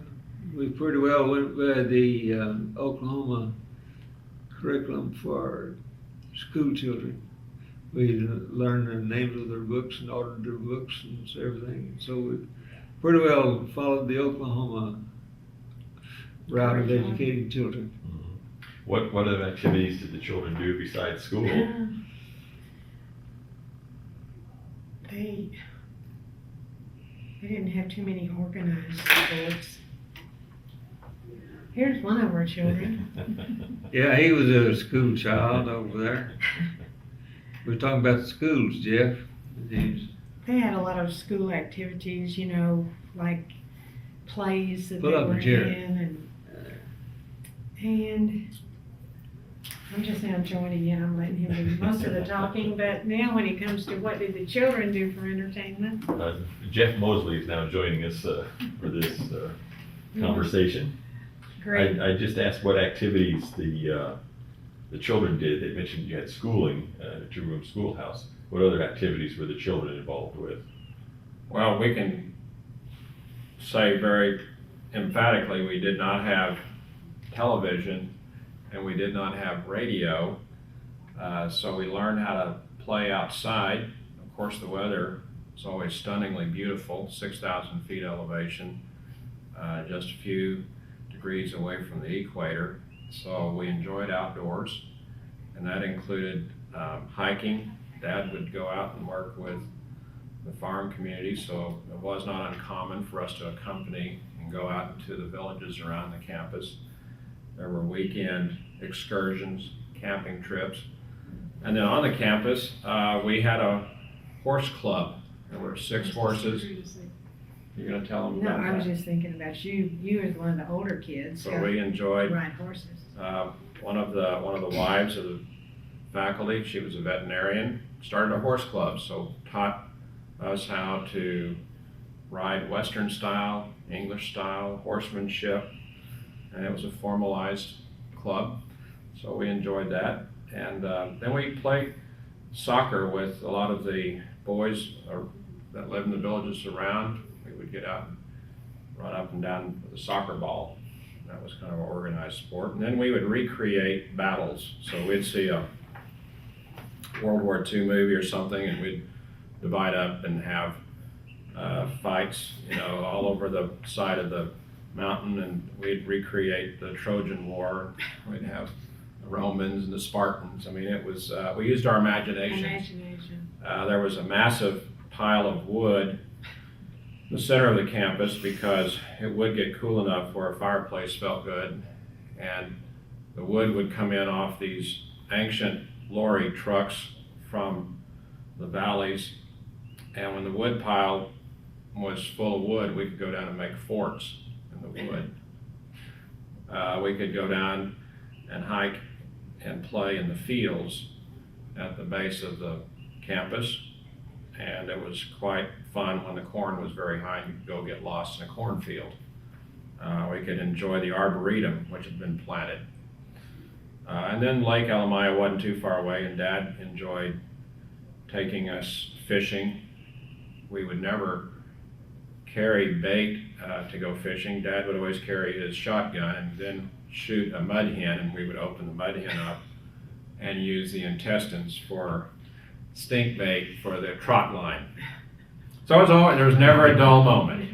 We pretty well went by the Oklahoma curriculum for school children. We learned the names of their books and ordered their books and everything. So we pretty well followed the Oklahoma route of educating children. What other activities did the children do besides school? They didn't have too many organized sports. Here's one of our children. Yeah, he was a school child over there. We're talking about the schools, Jeff. They had a lot of school activities, like plays that Pull they up a were chair. in, and I'm just now joining in. I'm letting him do most of the talking, but now when it comes to what did the children do for entertainment? Jeff Moseley is now joining us for this conversation. Great. I just asked what activities the children did. They mentioned you had schooling, a 2-room schoolhouse. What other activities were the children involved with? Well, we can say very emphatically we did not have television and we did not have radio. So we learned how to play outside. Of course, the weather is always stunningly beautiful, 6,000 feet elevation, just a few degrees away from the equator. So we enjoyed outdoors, and that included hiking. Dad would go out and work with the farm community, so it was not uncommon for us to accompany and go out into the villages around the campus. There were weekend excursions, camping trips. And then on the campus, we had a horse club. There were 6 horses. You're gonna tell them No, about I was that? just thinking about you. You as one of the older kids. So we enjoyed ride horses. one of the wives of the faculty. She was a veterinarian. Started a horse club, so taught us how to ride Western style, English style, horsemanship, and it was a formalized club. So we enjoyed that, and then we played soccer with a lot of the boys that live in the villages around. We would get out and run up and down with a soccer ball. That was kind of an organized sport. And then we would recreate battles. So we'd see a World War II movie or something, and we'd divide up and have fights, all over the side of the mountain, and we'd recreate the Trojan War. We'd have the Romans and the Spartans. I mean, it was, we used our imagination. Imagination. There was a massive pile of wood the center of the campus because it would get cool enough where a fireplace felt good, and the wood would come in off these ancient lorry trucks from the valleys, and when the wood pile was full of wood, we could go down and make forts in the wood. We could go down and hike and play in the fields at the base of the campus, and it was quite fun when the corn was very high. You could go get lost in a cornfield. We could enjoy the arboretum, which had been planted. And then Lake Alamaya wasn't too far away, and Dad enjoyed taking us fishing. We would never carry bait to go fishing. Dad would always carry his shotgun and then shoot a mud hen, and we would open the mud hen up and use the intestines for stink bait for the trot line. So it was all, there was never a dull moment.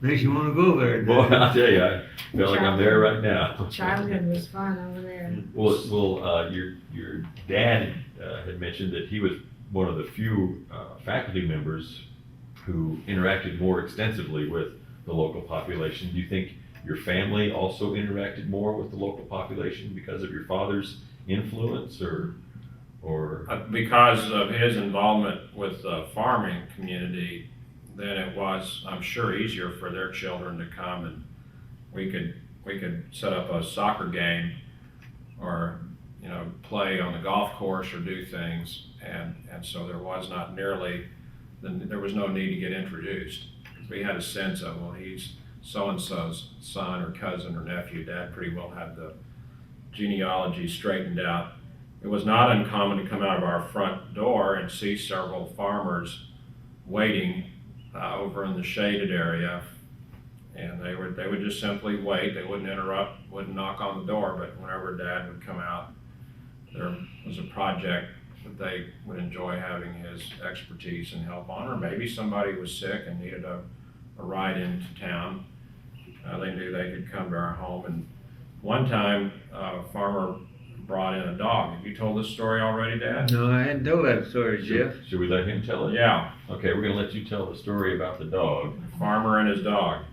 Makes you want to go there. Boy, I'll tell you, I feel like I'm there right now. Childhood was fun over there. Well, your dad had mentioned that he was one of the few faculty members who interacted more extensively with the local population. Do you think your family also interacted more with the local population because of your father's influence, or? Because of his involvement with the farming community, then it was, I'm sure, easier for their children to come, and we could set up a soccer game or, you know, play on the golf course or do things, and so there was not nearly, there was no need to get introduced. We had a sense of, well, he's so-and-so's son or cousin or nephew. Dad pretty well had the genealogy straightened out. It was not uncommon to come out of our front door and see several farmers waiting over in the shaded area, and they would just simply wait. They wouldn't interrupt, wouldn't knock on the door, but whenever Dad would come out, there was a project that they would enjoy having his expertise and help on, or maybe somebody was sick and needed a ride into town. They knew they could come to our home. And one time, a farmer brought in a dog. Have you told this story already, Dad? No, I hadn't told that story, Jeff. Should we let him tell it? Yeah. Okay, we're gonna let you tell the story about the dog. Farmer and his dog.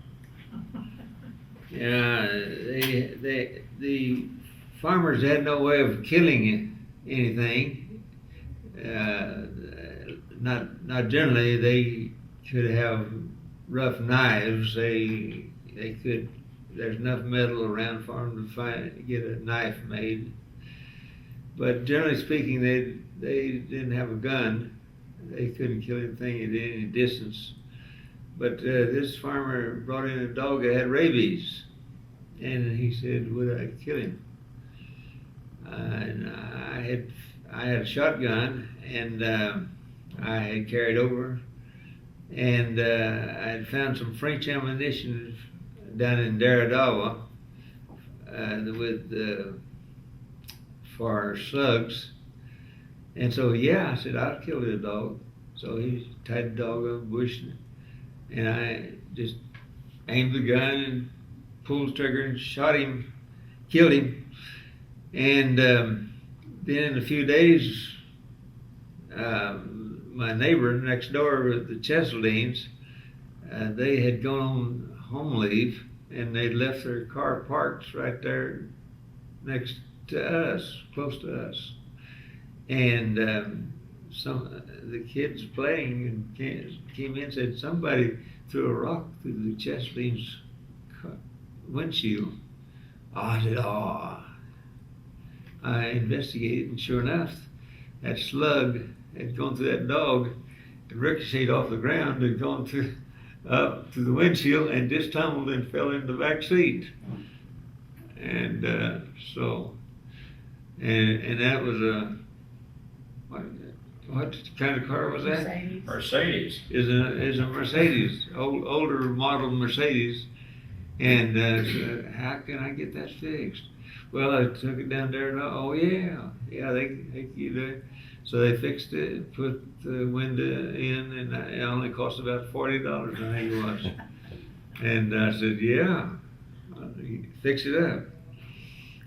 Yeah, the farmers had no way of killing anything. Not generally. They could have rough knives. They could. There's enough metal around for them to get a knife made. But generally speaking, they didn't have a gun. They couldn't kill anything at any distance. But this farmer brought in a dog that had rabies, and he said, "Would I kill him?" And I had a shotgun, and I had carried over, and I had found some French ammunition down in Daradawa for slugs. And so, I said, I'll kill the dog. So he tied the dog up in a bush, and I just aimed the gun and pulled the trigger and shot him, killed him. And then in a few days, my neighbor next door with the Cheseldines, they had gone on home leave, and they'd left their car parked right there next to us, close to us. And the kids playing and came in and said, somebody threw a rock through the Cheseldine's windshield. I said, I investigated, and sure enough, that slug had gone through that dog and ricocheted off the ground and gone up to the windshield and just tumbled and fell into the back seat. And and that was what kind of car was that? Mercedes. Is a Mercedes, older model Mercedes. And so how can I get that fixed? Well, I took it down there and they so they fixed it, put the window in, and it only cost about $40, I think it was. And I said, fix it up.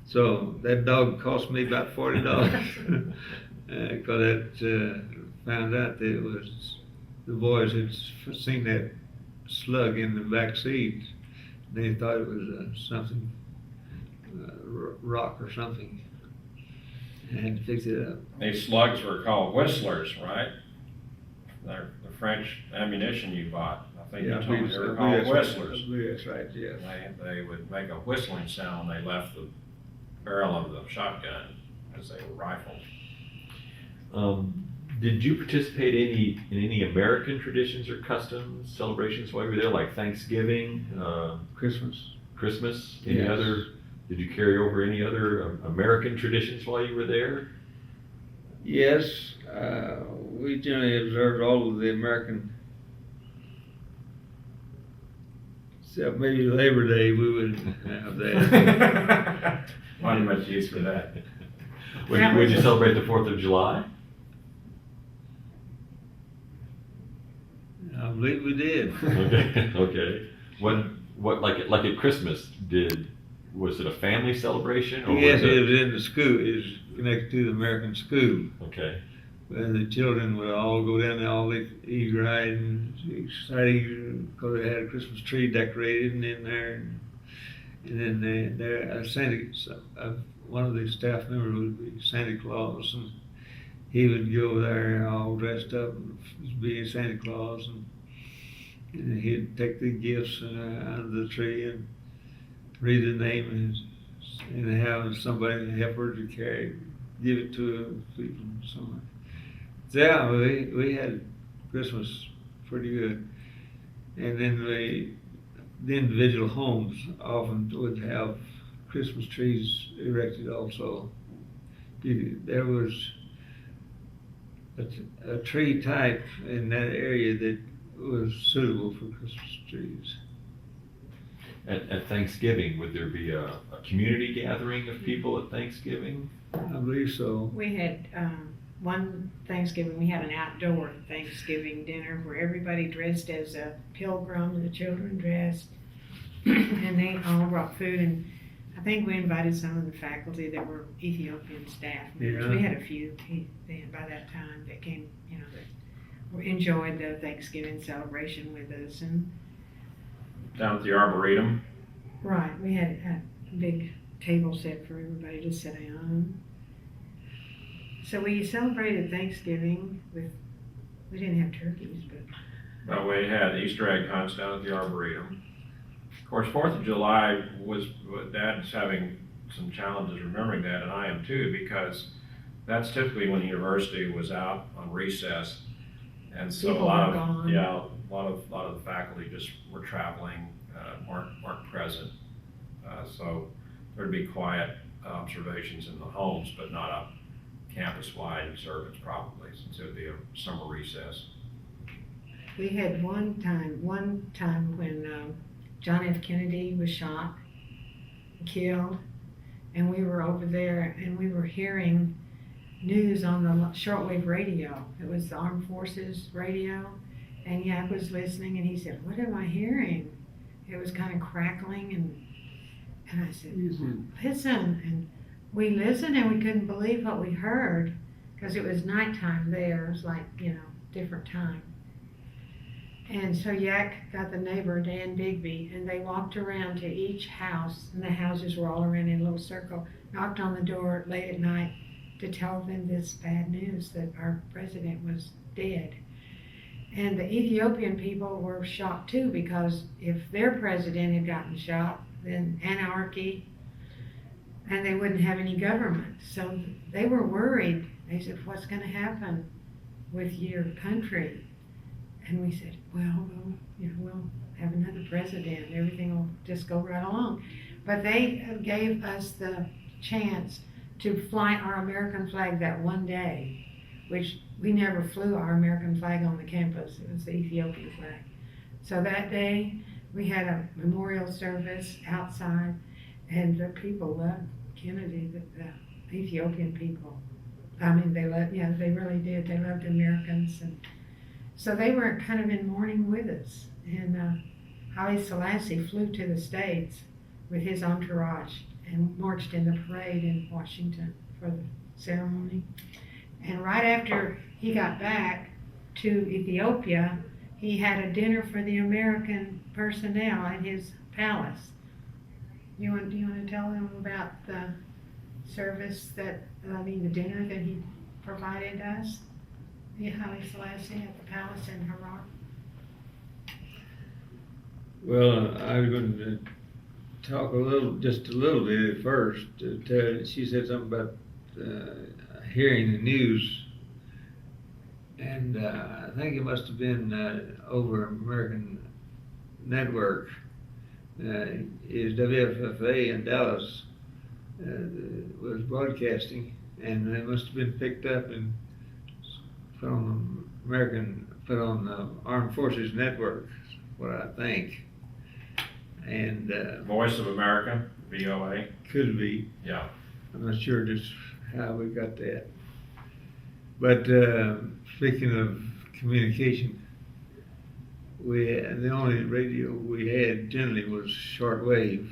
So that dog cost me about $40 because it found out that it was the boys had seen that slug in the back seat. They thought it was something, rock or something. I had to fix it up. These slugs were called whistlers, right? They're the French ammunition you bought. I think you told me they were called whistlers. That's right, yes. They would make a whistling sound when they left the barrel of the shotgun as they were rifled. Did you participate in any American traditions or customs, celebrations while you were there, like Thanksgiving, Christmas. Christmas? Any Yes. other? Did you carry over any other American traditions while you were there? Yes, we generally observed all of the American, except maybe Labor Day, we would have that. Wasn't much use for that. Would you celebrate the 4th of July? I believe we did. Okay. Okay. What like at Christmas was it a family celebration or Yes, was it was in the school, it was connected to the American school. Okay. And the children would all go down there, all eager-eyed and excited because they had a Christmas tree decorated in there. And then one of the staff members would be Santa Claus, and he would go there all dressed up as being Santa Claus, and he'd take the gifts out of the tree and read the name and have somebody help her to give it to people and so on. So yeah, we had Christmas pretty good. And then the individual homes often would have Christmas trees erected also. There was a tree type in that area that was suitable for Christmas trees. At Thanksgiving, would there be a community gathering of people at Thanksgiving? I believe so. We had one Thanksgiving, we had an outdoor Thanksgiving dinner where everybody dressed as a pilgrim, the children dressed, and they all brought food, and I think we invited some of the faculty that were Ethiopian staff members. Yeah. We had a few by that time that came, that enjoyed the Thanksgiving celebration with us. And Down at the Arboretum. right, we had a big table set for everybody to sit down. So we celebrated Thanksgiving we didn't have turkeys, but We had Easter egg hunts down at the Arboretum. Of course, 4th of July Dad's having some challenges remembering that, and I am too, because that's typically when the university was out on recess. And so People a lot were gone. of the faculty just were traveling, weren't present. So there'd be quiet observations in the homes, but not a campus-wide observance probably, since it would be a summer recess. we had one time when John F. Kennedy was shot, killed, and we were over there and we were hearing news on the shortwave radio. It was the Armed Forces radio, and Yack was listening, and he said, "What am I hearing?" It was kind of crackling, and I said, "Listen," and we listened, and we couldn't believe what we heard, because it was nighttime there. It was like, different time. And so Yack got the neighbor, Dan Bigby, and they walked around to each house, and the houses were all around in a little circle, knocked on the door late at night to tell them this bad news that our president was dead. And the Ethiopian people were shocked too, because if their president had gotten shot, then anarchy, and they wouldn't have any government. So they were worried. They said, "What's going to happen with your country?" And we said, "Well, we'll have another president. Everything will just go right along." But they gave us the chance to fly our American flag that one day, which we never flew our American flag on the campus. It was the Ethiopian flag. So that day we had a memorial service outside, and the people loved Kennedy, the Ethiopian people. I mean, they really did. They loved Americans, and so they were kind of in mourning with us. And Haile Selassie flew to the States with his entourage and marched in the parade in Washington for the ceremony. And right after he got back, to Ethiopia, he had a dinner for the American personnel at his palace. Do you want to tell them about the service the dinner that he provided us? The Haile Selassie at the palace in Harar. Well, I was going to talk just a little bit at first. She said something about hearing the news, and I think it must have been over American Network. Is WFFA in Dallas was broadcasting, and it must have been picked up and put on Armed Forces Network, what I think. And Voice of America, VOA. could be. Yeah. I'm not sure just how we got that. But speaking of communication, the only radio we had generally was shortwave.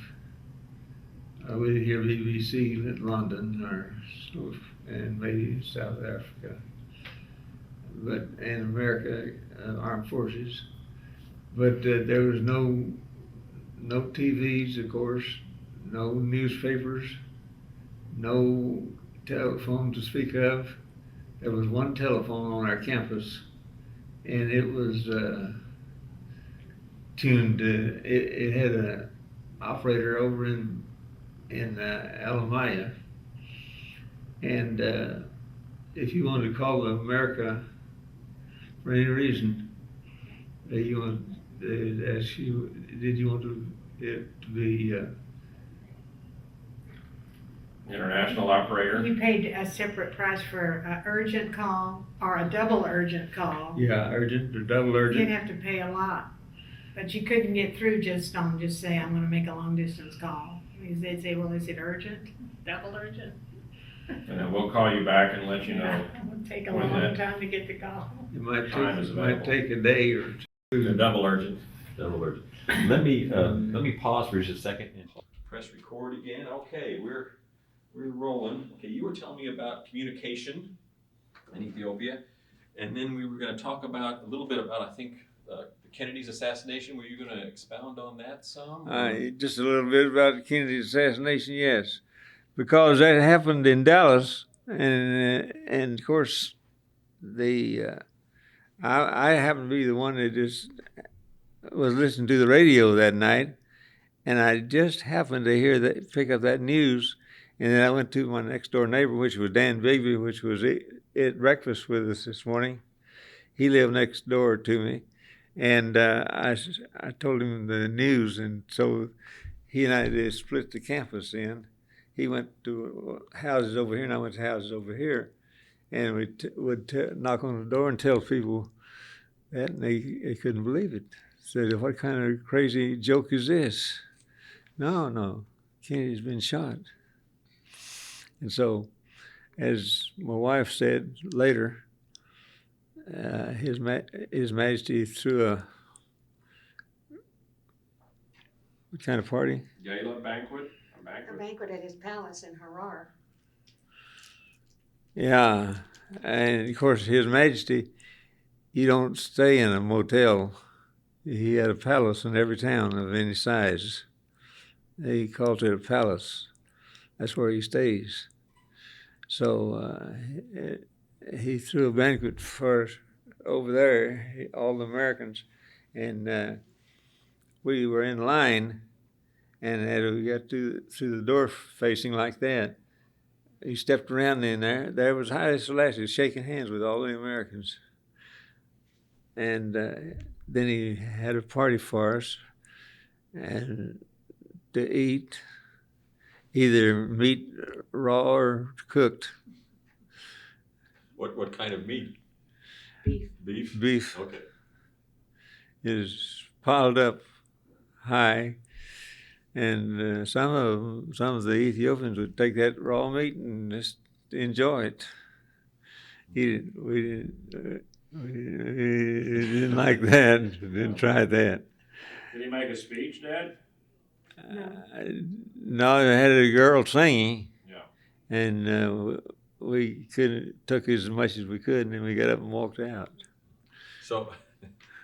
We'd hear BBC in London and maybe South Africa, but in America, Armed Forces. But there was no TVs, of course, no newspapers, no telephone to speak of. There was one telephone on our campus, and it was tuned. It had an operator over in Alamaya, and if you wanted to call America for any reason, did you want it to be International operator. You paid a separate price for an urgent call or a double urgent call. Yeah, urgent or double urgent. You'd have to pay a lot, but you couldn't get through just say, I'm gonna make a long distance call. Because they'd say, well, is it urgent? Double urgent? And then we'll call you back and let you know. It would take a when long that time to get the call. It might time is might available. take a day or two. Double urgent. Double urgent. Let me pause for just a second and press record again. Okay, we're rolling. Okay, you were telling me about communication in Ethiopia, and then we were going to talk about a little bit about, I think, Kennedy's assassination. Were you going to expound on that some? Just a little bit about Kennedy's assassination, yes, because that happened in Dallas, and of course, I happened to be the one that just was listening to the radio that night, and I just happened to pick up that news, and then I went to my next door neighbor, which was Dan Bigby, which was at breakfast with us this morning. He lived next door to me, and I told him the news, and so he and I did split the campus in. He went to houses over here, and I went to houses over here, and we would knock on the door and tell people that, and they couldn't believe it. Said, what kind of crazy joke is this? No, Kennedy's been shot. And so, as my wife said later, His Majesty threw what kind of party? Gala banquet? A banquet at his palace in Harar. Yeah, and of course, His Majesty, you don't stay in a motel. He had a palace in every town of any size. He called it a palace. That's where he stays. So he threw a banquet for over there, all the Americans, and we were in line, and as we got through the door facing like that, he stepped around in there. There was Haile Selassie shaking hands with all the Americans. And then he had a party for us and to eat, either meat raw or cooked. What kind of meat? Beef. Beef? Okay. It is piled up high, and some of the Ethiopians would take that raw meat and just enjoy it. We didn't like that. Didn't try that. Did he make a speech, Dad? No, I had a girl singing. Yeah. And we took as much as we could, and then we got up and walked out. So,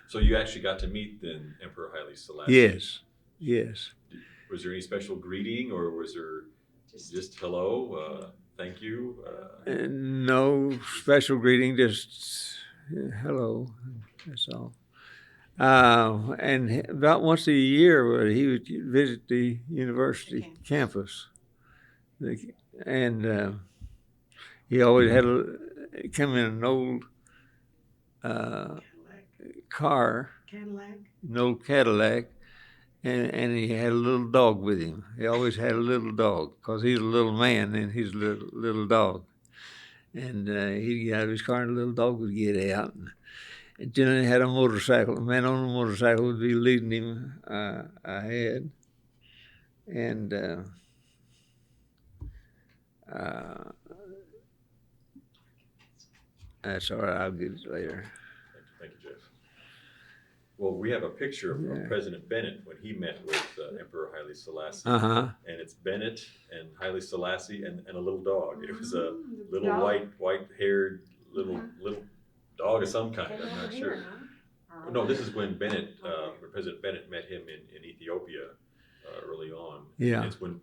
so you actually got to meet then Emperor Haile Selassie? Yes, yes. Was there any special greeting, or was there just hello, thank you? And no special greeting, just hello. That's all. And about once a year, he would visit the university campus. And he always had come in an old car, an old Cadillac, and he had a little dog with him. He always had a little dog because he's a little man and he's a little dog. And he'd get out of his car and the little dog would get out. And generally had a motorcycle. A man on a motorcycle would be leading him ahead. And that's all right. I'll get it later. Thank you, Jeff. Well, we have a picture of President Bennett when he met with Emperor Haile Selassie. Uh-huh. And it's Bennett and Haile Selassie and a little dog. It was a little dog. white-haired little dog of some kind. I'm not sure. No, this is when Bennett, when President Bennett met him in Ethiopia early on. Yeah. It's when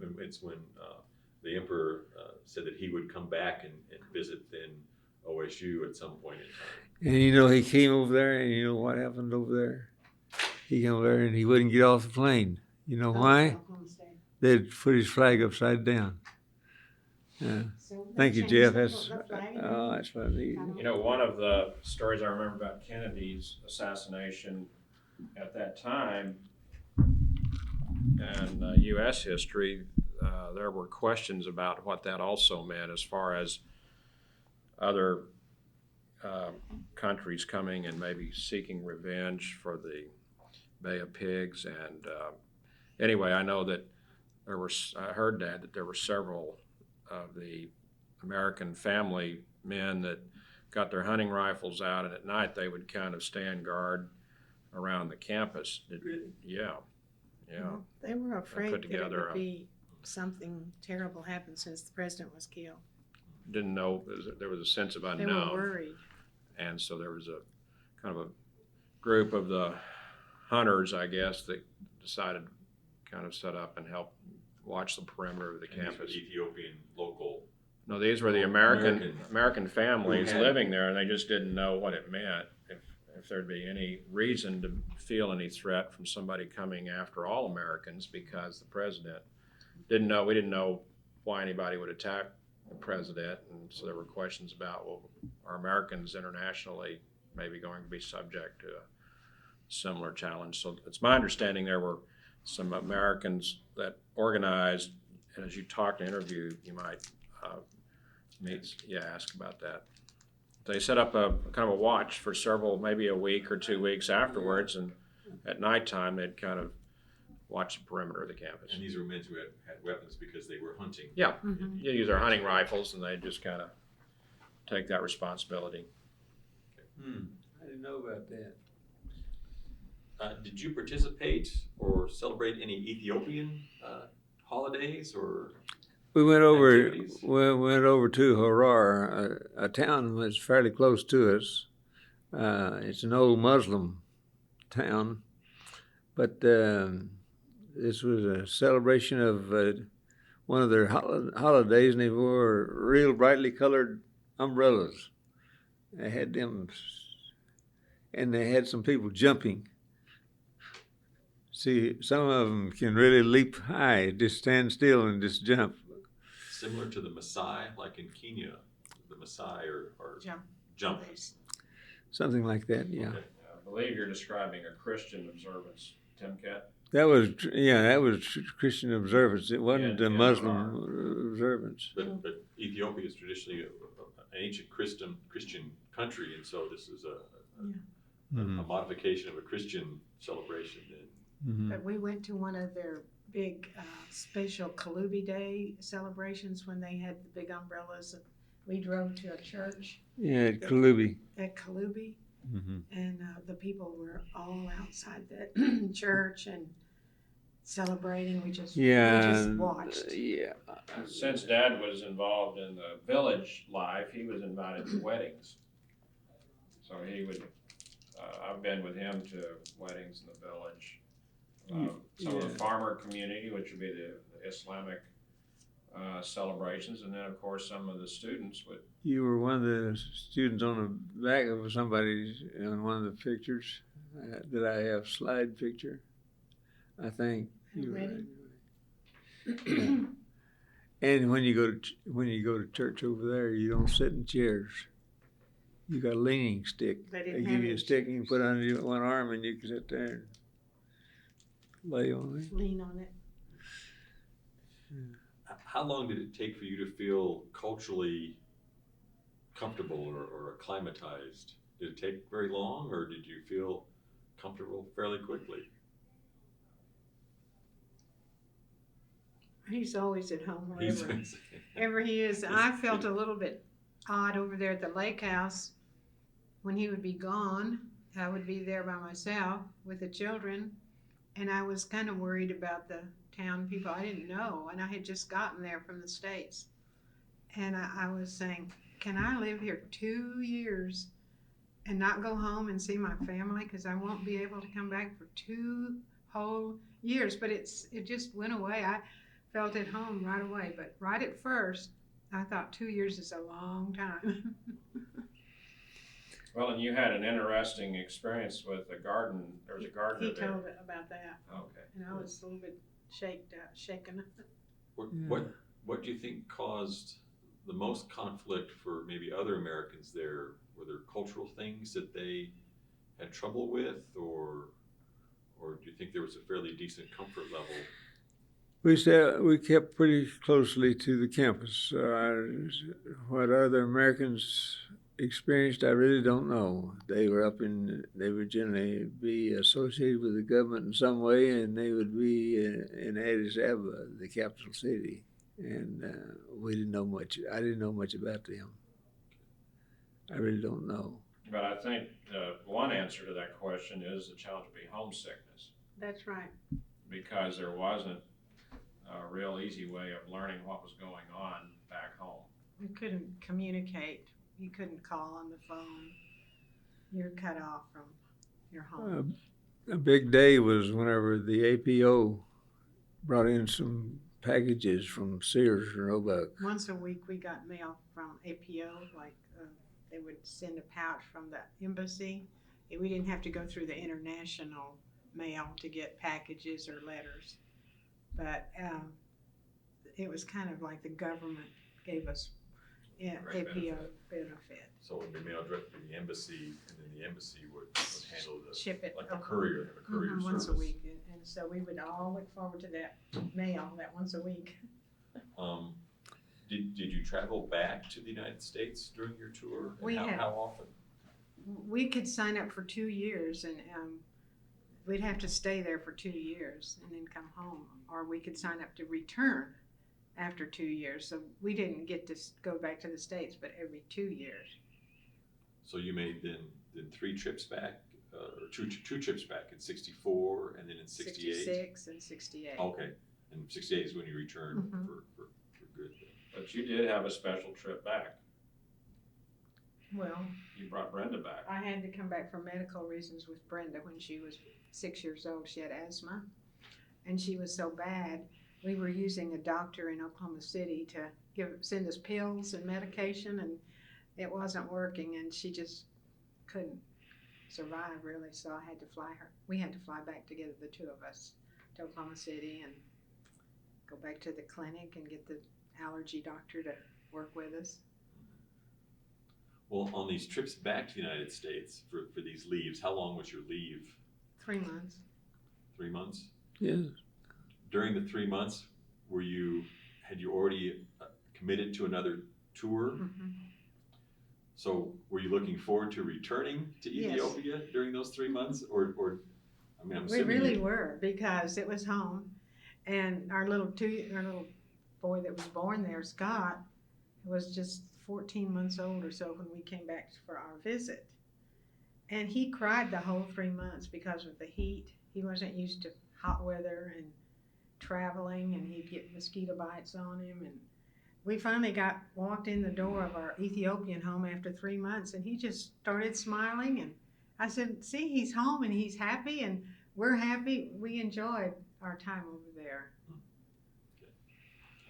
the emperor said that he would come back and visit then OSU at some point in time. And he came over there, and you know what happened over there? He came over there, and he wouldn't get off the plane. You know why? They'd put his flag upside down. Yeah. Thank you, Jeff. That's what I need. You know, one of the stories I remember about Kennedy's assassination at that time in U.S. history, there were questions about what that also meant as far as other countries coming and maybe seeking revenge for the Bay of Pigs. And anyway, I know that I heard that there were several of the American family men that got their hunting rifles out, and at night they would kind of stand guard around the campus. Yeah. They were afraid put that it together would be something terrible happened since the president was killed. Didn't know, there was a sense of They unknown. were worried. And so there was a kind of a group of the hunters, I guess, that decided to kind of set up and help watch the perimeter of the And these were campus. Ethiopian local. No, these were the American families Who had- living there, and they just didn't know what it meant. If there'd be any reason to feel any threat from somebody coming after all Americans, because the president we didn't know why anybody would attack the president, and so there were questions about, well, are Americans internationally maybe going to be subject to a similar challenge? So it's my understanding there were some Americans that organized, and as you talk and interview, you might ask about that. They set up a kind of a watch for maybe a week or 2 weeks afterwards, and at nighttime they'd kind of watch the perimeter of the campus. And these were men who had weapons because they were hunting. Yeah, Mhm. you use their hunting rifles, and they just kind of take that responsibility. I didn't know about that. Did you participate or celebrate any Ethiopian holidays or? We went over. Activities. We went over to Harar, a town that's fairly close to us. It's an old Muslim town, but this was a celebration of one of their holidays, and they wore real brightly colored umbrellas. They had them, and they had some people jumping. See, some of them can really leap high, just stand still and just jump. Similar to the Maasai, like in Kenya, the Maasai or Jump. Something like that, yeah. Okay. I believe you're describing a Christian observance, Tim Kett. That was Christian observance. It wasn't a Yeah, Muslim observance. But Ethiopia is traditionally an ancient Christian country, and so this is a modification of a Christian celebration. Mm-hmm. But we went to one of their big special Kalubi Day celebrations when they had the big umbrellas. We drove to a church Yeah, at Kalubi. at Kalubi, Mm-hmm. and the people were all outside the church and celebrating. We just watched. Yeah. Since Dad was involved in the village life, he was invited to weddings. So he would I've been with him to weddings in the village. Some of Yeah. the farmer community, which would be the Islamic celebrations, and then of course some of the students would. You were one of the students on the back of somebody's, on one of the pictures that I have, slide picture, I think. At a You were- wedding? Yeah. And when you go to church over there, you don't sit in chairs. You got a leaning stick. They They didn't give have you a any stick and you chairs. put it under your one arm and you can sit there and lay on it. Lean on it. How long did it take for you to feel culturally comfortable or acclimatized? Did it take very long, or did you feel comfortable fairly quickly? He's always at home He's- wherever he is. I felt a little bit odd over there at the lake house. When he would be gone, I would be there by myself with the children, and I was kind of worried about the town people. I didn't know, and I had just gotten there from the States. And I was saying, can I live here 2 years and not go home and see my family? Because I won't be able to come back for 2 whole years. But it just went away. I felt at home right away. But right at first, I thought 2 years is a long time. Well, and you had an interesting experience with a garden. There was a gardener He there. told about that, Okay. and I was a little bit shaken. What do you think caused the most conflict for maybe other Americans there? Were there cultural things that they had trouble with, or do you think there was a fairly decent comfort level? We kept pretty closely to the campus. What other Americans experienced, I really don't know. They would generally be associated with the government in some way, and they would be in Addis Ababa, the capital city. And we didn't know much. I didn't know much about them. I really don't know. But I think one answer to that question is the challenge would be homesickness, That's right. because there wasn't a real easy way of learning what was going on back home. You couldn't communicate. You couldn't call on the phone. You're cut off from your home. A big day was whenever the APO brought in some packages from Sears or Roebuck. Once a week, we got mail from APO, like they would send a pouch from the embassy. We didn't have to go through the international mail to get packages or letters. But it was kind of like the government gave us Great APO benefit. So when we mailed directly to the embassy, and then the embassy would handle the Ship it like the over. courier Once a service. week, and so we would all look forward to that mail, that once a week. Did you travel back to the United States during your tour? And We had. how often? We could sign up for 2 years, and we'd have to stay there for 2 years and then come home, or we could sign up to return after 2 years. So we didn't get to go back to the States, but every 2 years. So you made then 3 trips back, or two trips back in '64 and then in '68. 66 and 68. Okay, and '68 is when you returned Mhm. for good. But you did have a special trip back. Well, You brought Brenda back. I had to come back for medical reasons with Brenda when she was 6 years old. She had asthma, and she was so bad. We were using a doctor in Oklahoma City to send us pills and medication, and it wasn't working, and she just couldn't survive really. So I had to fly her. We had to fly back together, the two of us, to Oklahoma City and go back to the clinic and get the allergy doctor to work with us. Well, on these trips back to the United States for these leaves, how long was your leave? 3 months. 3 months? Yes. During the 3 months, had you already committed to another tour? Mm-hmm. So were you looking forward to returning to Yes. Ethiopia during those 3 months, or I mean, I'm We assuming really were, because it was home, and our little boy that was born there, Scott, was just 14 months old or so when we came back for our visit, and he cried the whole 3 months because of the heat. He wasn't used to hot weather and traveling, and he'd get mosquito bites on him. And we finally walked in the door of our Ethiopian home after 3 months, and he just started smiling, and I said, see, he's home and he's happy and we're happy. We enjoyed our time over there.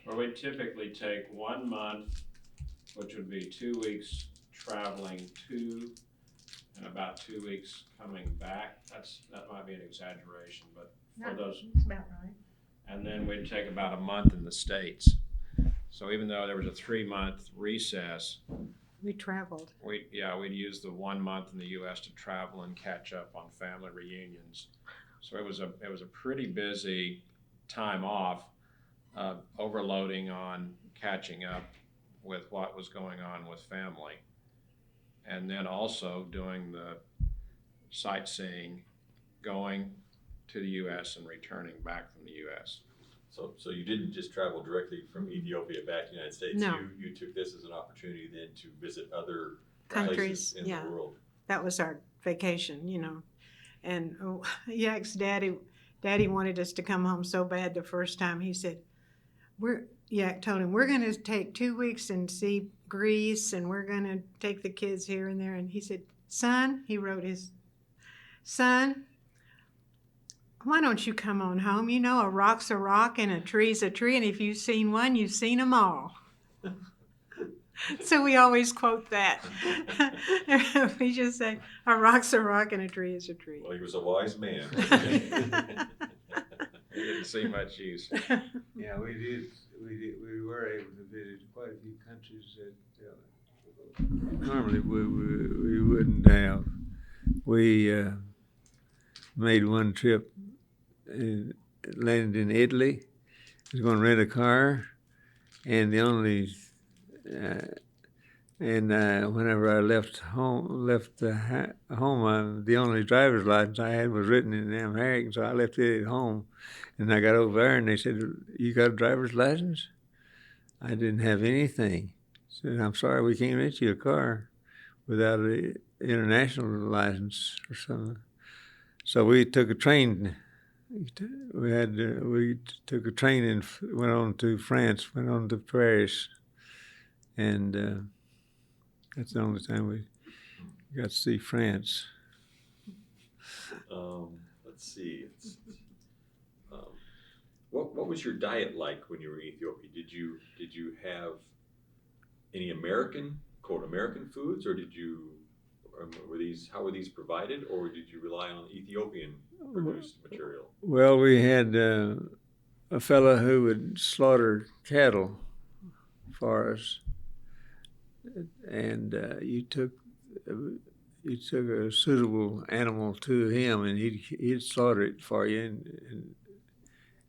Well, we typically take 1 month, which would be 2 weeks traveling to and about 2 weeks coming back. That might be an exaggeration, but for those. That's about right. And then we'd take about a month in the States. So even though there was a 3-month recess, We traveled. we'd use the 1 month in the U.S. to travel and catch up on family reunions. So it was a pretty busy time off, overloading on catching up with what was going on with family, and then also doing the sightseeing, going to the U.S. and returning back from the U.S. So you didn't just travel directly from Ethiopia back to the United States. No. You took this as an opportunity then to visit other Countries, places in yeah. the world. That was our vacation, you know. And Yack's daddy wanted us to come home so bad the first time. He said, Yack told him, we're going to take 2 weeks and see Greece, and we're going to take the kids here and there. And he said, son, he wrote his, son, why don't you come on home? You know, a rock's a rock and a tree's a tree, and if you've seen one, you've seen them all. So we always quote that. We just say, a rock's a rock and a tree is a tree. Well, he was a wise man. He didn't see much use. Yeah, we did. We were able to visit quite a few countries that normally we wouldn't have. We made one trip, landed in Italy. Was going to rent a car, and the only whenever I left home, the only driver's license I had was written in Amharic, so I left it at home. And I got over there, and they said, "You got a driver's license?" I didn't have anything. I said, "I'm sorry, we can't rent you a car without an international license or something." So we took a train. We took a train and went on to France, went on to Paris, and that's the only time we got to see France. Let's see. What was your diet like when you were in Ethiopia? Did you have any American foods, or how were these provided, or did you rely on Ethiopian produced material? Well, we had a fellow who would slaughter cattle for us, and you took a suitable animal to him, and he'd slaughter it for you,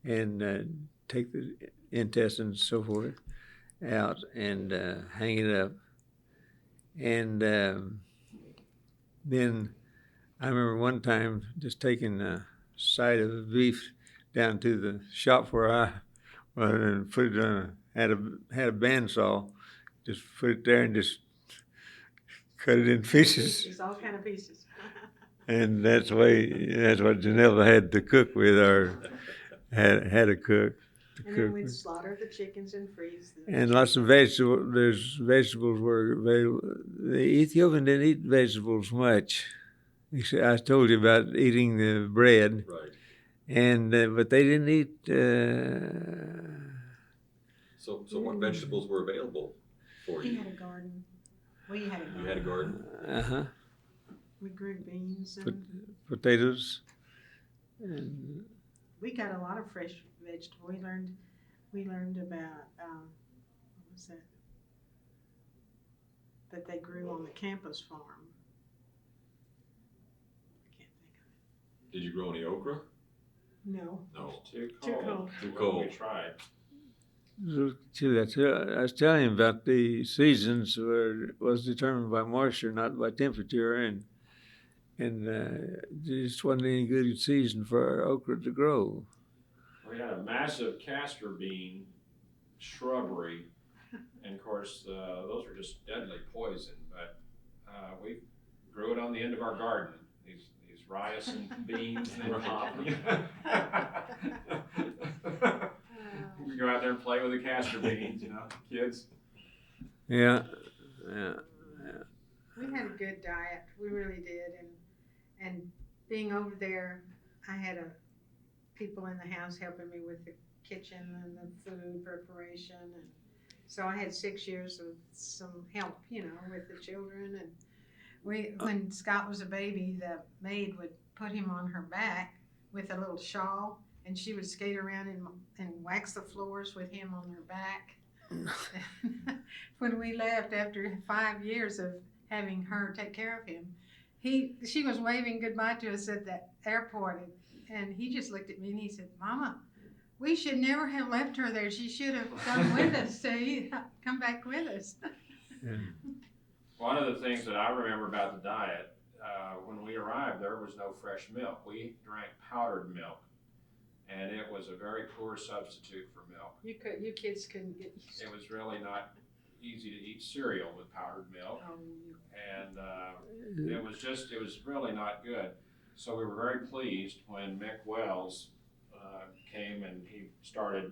and take the intestines and so forth out and hang it up. And then I remember one time just taking a side of beef down to the shop where I put it on. Had a bandsaw, just put it there and just cut it in pieces. It's all kind of pieces. And that's what Janelle had to cook with, or had a cook to And cook then we'd with. slaughter the chickens and freeze them. And lots of vegetables. Vegetables were available. The Ethiopian didn't eat vegetables much. I told you about eating the bread, Right. and but they didn't eat. So what vegetables were available for He you? had a garden. We had a garden. You had a garden. We grew beans and Potatoes. And we got a lot of fresh vegetables. We learned about what was that they grew on the campus farm. I can't think of Did you grow any okra? it. No. No. Too Too cold. cold. Too cold. We tried. I was telling him about the seasons where it was determined by moisture, not by temperature, and there just wasn't any good season for okra to grow. We had a massive castor bean shrubbery, and of course those are just deadly poison. But we grew it on the end of our garden. These ricin beans and hop. We go out there and play with the castor beans, kids. Yeah. We had a good diet. We really did, And being over there, I had people in the house helping me with the kitchen and the food preparation, and so I had 6 years of some help, with the children. And when Scott was a baby, the maid would put him on her back with a little shawl, and she would skate around and wax the floors with him on her back. When we left after 5 years of having her take care of him, she was waving goodbye to us at the airport, and he just looked at me and he said, "Mama, we should never have left her there. She should have come with us. So come back with us." Yeah. One of the things that I remember about the diet, when we arrived, there was no fresh milk. We drank powdered milk, and it was a very poor substitute for milk. You kids couldn't get used to It was really not easy to eat cereal with powdered milk, and it was really not good. So we were very pleased when Mick Wells came and he started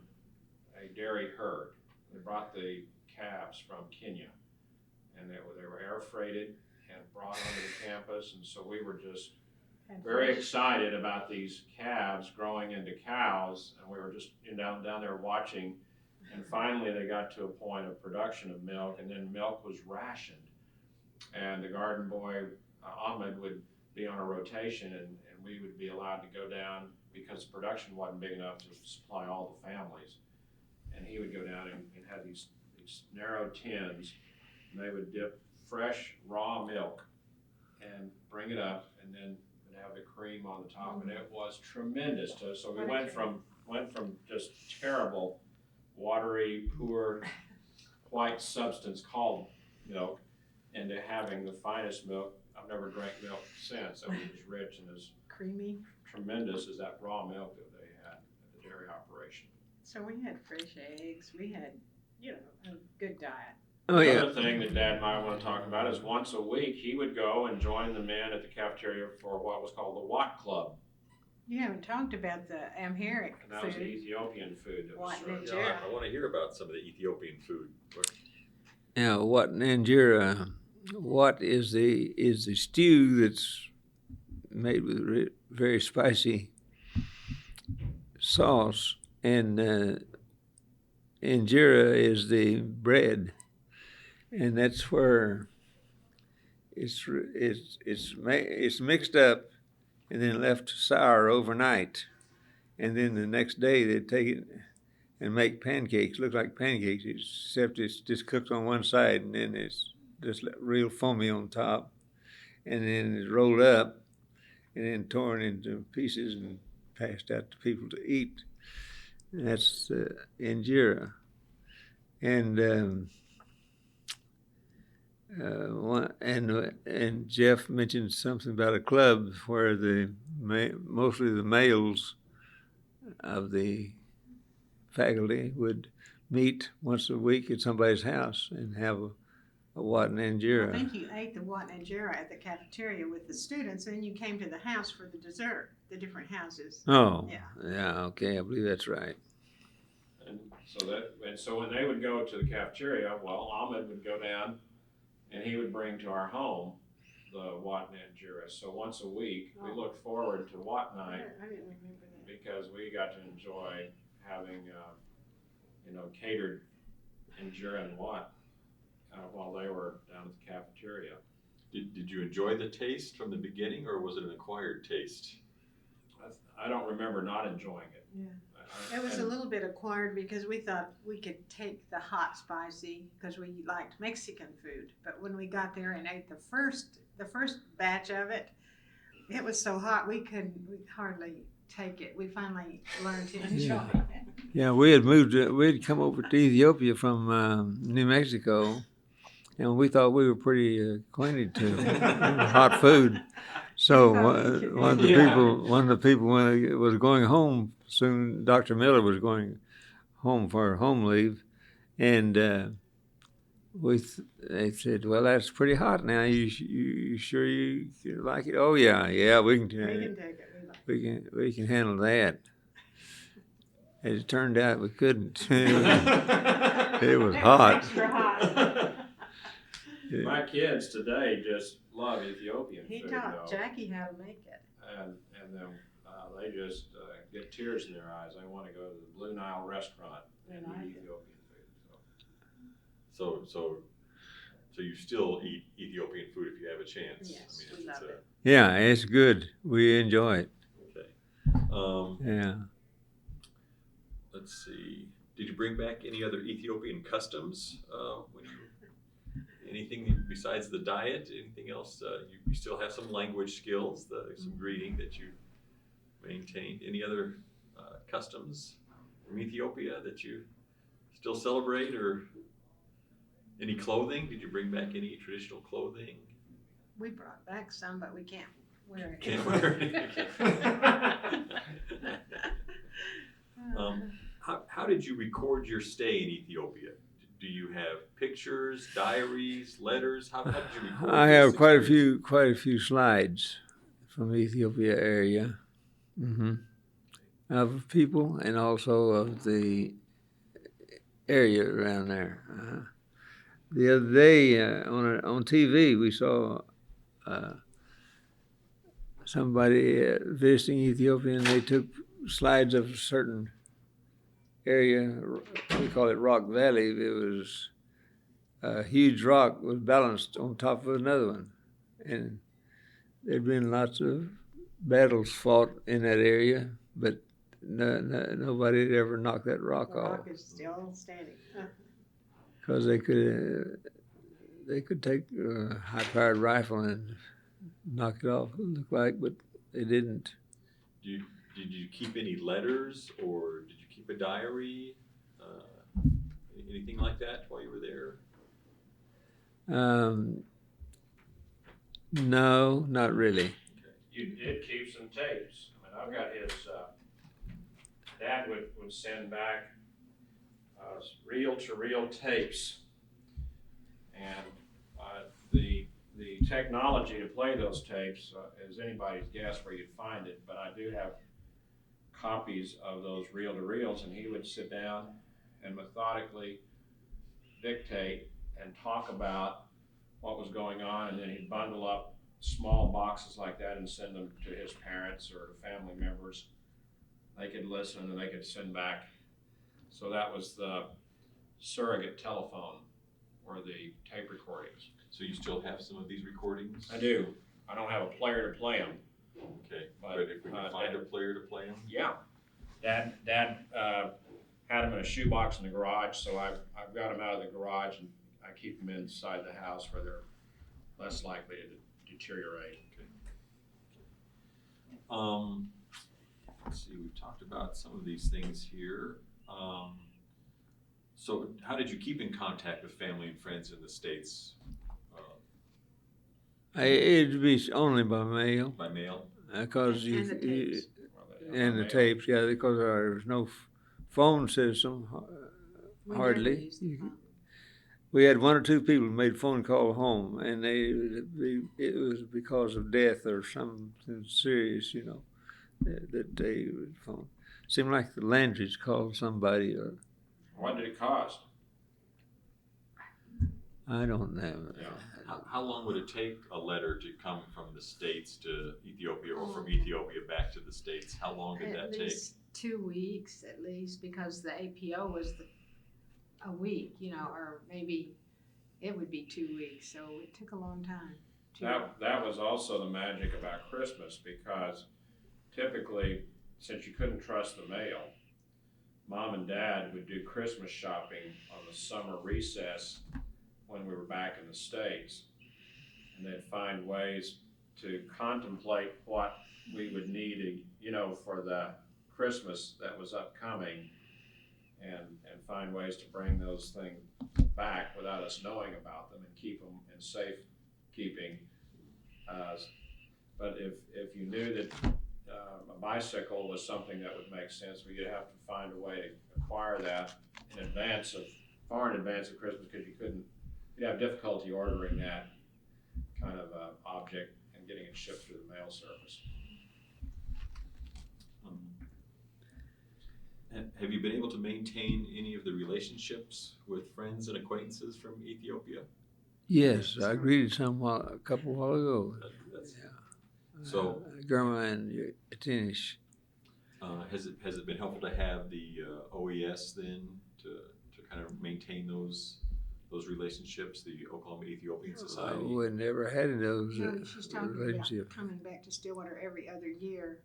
a dairy herd. They brought the calves from Kenya, and they were air freighted and brought onto the campus, and so we were just very excited about these calves growing into cows, and we were just down there watching. And finally they got to a point of production of milk, and then milk was rationed, and the garden boy Ahmed would be on a rotation, and we would be allowed to go down because production wasn't big enough to supply all the families, and he would go down and have these narrow tins, and they would dip fresh raw milk and bring it up, and then have the cream on the top, and it was tremendous. So we went from just terrible, watery, poor, white substance called milk, into having the finest milk. I've never drank milk since. It was as rich and as creamy. tremendous as that raw milk that they had at the dairy operation. So we had fresh eggs. We had, a good diet. Oh yeah. Another thing that Dad and I want to talk about is once a week he would go and join the men at the cafeteria for what was called the Watt Club. You haven't talked about the Amharic And that was the food. Ethiopian food that was Watt served. Nigeria. I want to hear about some of the Ethiopian food. Yeah, what Nigeria? What is the stew that's made with very spicy sauce, and injera is the bread, and that's where it's mixed up and then left sour overnight, and then the next day they take it and make pancakes. Look like pancakes, except it's just cooked on one side, and then it's just real foamy on top, and then it's rolled up and then torn into pieces and passed out to people to eat. And that's injera. And and Jeff mentioned something about a club where mostly the males of the faculty would meet once a week at somebody's house and have a wat injera. I think you ate the wat injera at the cafeteria with the students, and then you came to the house for the dessert, the different houses. Oh, yeah, okay, I believe that's right. And so when they would go to the cafeteria, well, Ahmed would go down and he would bring to our home the wat injera. So once a week, we looked forward to wat night I didn't remember that. because we got to enjoy having, catered injera and wat while they were down at the cafeteria. Did you enjoy the taste from the beginning, or was it an acquired taste? I don't remember not enjoying it. Yeah. It was a little bit acquired because we thought we could take the hot spicy because we liked Mexican food. But when we got there and ate the first batch of it, it was so hot we hardly take it. We finally learned to enjoy it. Yeah, we'd come over to Ethiopia from New Mexico, and we thought we were pretty acquainted to hot food. So one of the people when he was going home soon, Dr. Miller was going home for home leave, and they said, "Well, that's pretty hot now. You sure you like it?" "Oh yeah, we can take it. We can handle that." As it turned out, we couldn't. It was hot. Extra hot. My kids today just love Ethiopian He food, taught though. Jackie how to make it. And then they just get tears in their eyes. They want to go to the Blue Nile restaurant and They like eat it. Ethiopian food. So you still eat Ethiopian food if you have a chance. Yes, I we love it. Yeah, it's good. We enjoy it. Okay. Yeah. Let's see. Did you bring back any other Ethiopian customs when you? Anything besides the diet? Anything else? You still have some language skills, some greeting that you maintained. Any other customs from Ethiopia that you still celebrate, or any clothing? Did you bring back any traditional clothing? We brought back some, but we can't wear it. Can't wear it. How did you record your stay in Ethiopia? Do you have pictures, diaries, letters? How did you record? I this have quite a experience? few slides from the Ethiopia area, of people and also of the area around there. The other day on TV we saw somebody visiting Ethiopia, and they took slides of a certain area. We call it Rock Valley. It was a huge rock was balanced on top of another one, and there'd been lots of battles fought in that area, but nobody had ever knocked that rock The off, rock is still standing. because they could take a high-powered rifle and knock it off. It looked like, but they didn't. Did you keep any letters, or did you keep a diary? Anything like that while you were there? No, not really. You did keep some tapes. I mean, I've got his, dad would send back reel-to-reel tapes. And the technology to play those tapes is anybody's guess where you'd find it, but I do have copies of those reel-to-reels, and he would sit down and methodically dictate and talk about what was going on, and then he'd bundle up small boxes like that and send them to his parents or to family members. They could listen and they could send back. So that was the surrogate telephone or the tape recordings. So you still have some of these recordings? I do. I don't have a player to play them. Okay, But, but if we can find a player to play them? Yeah. Dad had them in a shoebox in the garage, so I've got them out of the garage and I keep them inside the house where they're less likely to deteriorate. Let's see, we've talked about some of these things here. So how did you keep in contact with family and friends in the States? It'd be only by mail, By mail? because And the tapes. and the tapes, yeah, because there was no phone system, We hardly. never used the phone. We had one or two people who made phone call home, and it was because of death or something serious, that they would phone. Seemed like the Landry's called somebody, or What did it cost? I don't know. Yeah. How long would it take a letter to come from the States to Ethiopia, or from Ethiopia back to the States? How long did that At take? least 2 weeks, at least, because the APO was a week, or maybe it would be 2 weeks. So it took a long time. That was also the magic about Christmas, because typically, since you couldn't trust the mail, Mom and Dad would do Christmas shopping on the summer recess when we were back in the States. And they'd find ways to contemplate what we would need, for the Christmas that was upcoming, and find ways to bring those things back without us knowing about them and keep them in safe keeping. But if you knew that a bicycle was something that would make sense, we'd have to find a way to acquire that far in advance of Christmas, because you'd have difficulty ordering that kind of object and getting it shipped through the mail service. Have you been able to maintain any of the relationships with friends and acquaintances from Ethiopia? Yes, I greeted some a couple while ago. That's, Yeah. So- Grandma and Tinish. has it been helpful to have the OES then to kind of maintain those relationships, the Oklahoma Ethiopian Society? We never had those You know, she's talking about relationships. coming back to Stillwater every other year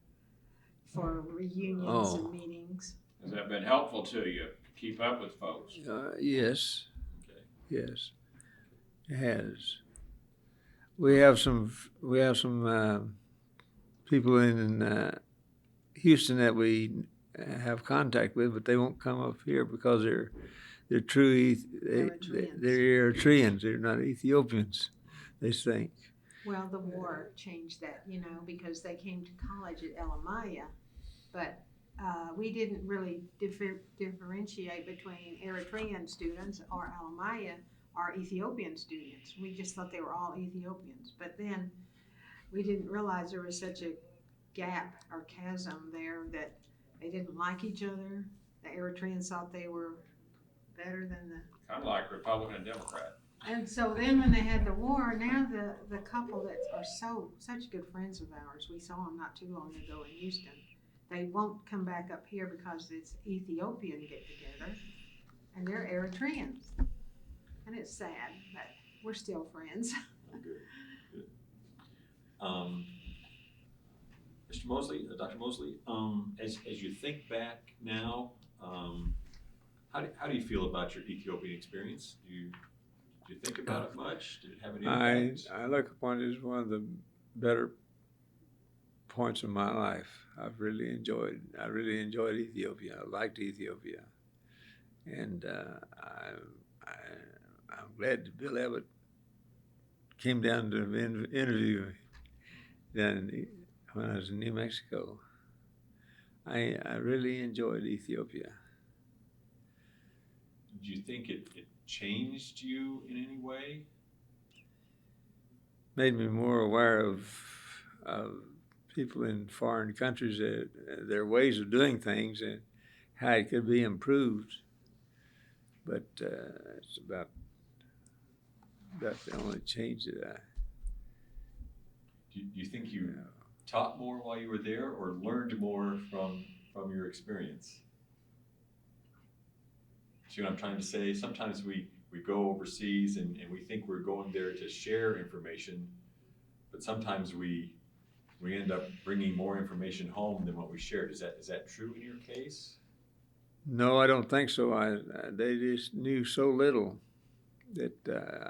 for reunions Oh. and meetings. Has that been helpful to you? Keep up with folks? Yes, Okay. yes, it has. We have some people in Houston that we have contact with, but they won't come up here because they're true Eritreans. they're Eritreans. They're not Ethiopians. They think. Well, the war changed that, you know, because they came to college at Elamaya, but we didn't really differentiate between Eritrean students or Elamaya or Ethiopian students. We just thought they were all Ethiopians. But then we didn't realize there was such a gap or chasm there that they didn't like each other. The Eritreans thought they were better than the... Kind of like Republican and Democrat. And so then when they had the war, now the couple that are such good friends of ours, we saw them not too long ago in Houston. They won't come back up here because it's Ethiopian get-together, and they're Eritreans. And it's sad, but we're still friends. Good. Mr. Moseley, Dr. Moseley, as you think back now, how do you feel about your Ethiopian experience? Do you think about it much? Did it have any impact? I look upon it as one of the better points of my life. I really enjoyed Ethiopia. I liked Ethiopia, and I'm glad that Bill Abbott came down to interview me when I was in New Mexico. I really enjoyed Ethiopia. Do you think it changed you in any way? Made me more aware of people in foreign countries, their ways of doing things and how it could be improved. But it's about the only change that I... Do you think you taught more while you were there, or learned more from your experience? See what I'm trying to say? Sometimes we go overseas and we think we're going there to share information, but sometimes we end up bringing more information home than what we shared. Is that true in your case? No, I don't think so. They just knew so little that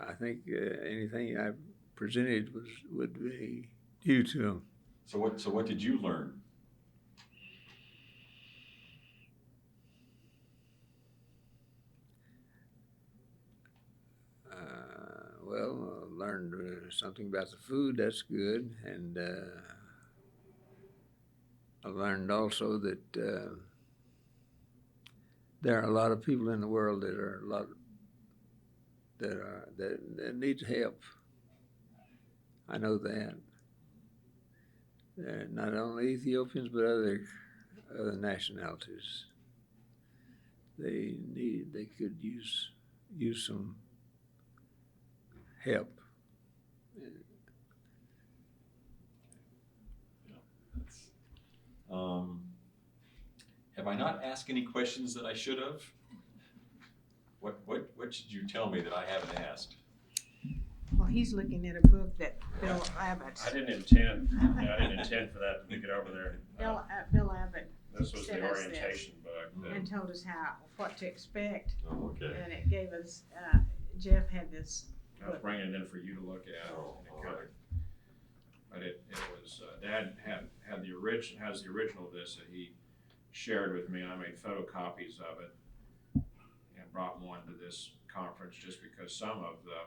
I think anything I presented would be new to them. So what did you learn? Well, I learned something about the food. That's good, and I learned also that there are a lot of people in the world that need help. I know that. Not only Ethiopians, but other nationalities. They could use some help. Have I not asked any questions that I should have? What should you tell me that I haven't asked? Well, he's looking at a book that Bill Abbott. I didn't intend for that to get over there. Bill Abbott This was sent the us orientation book. and told us what to expect, Oh, okay. and it gave us. Jeff had this. I was bringing it in for you to look at. Oh, all right. But it was, Dad has the original of this that he shared with me, and I made photocopies of it and brought one to this conference just because some of the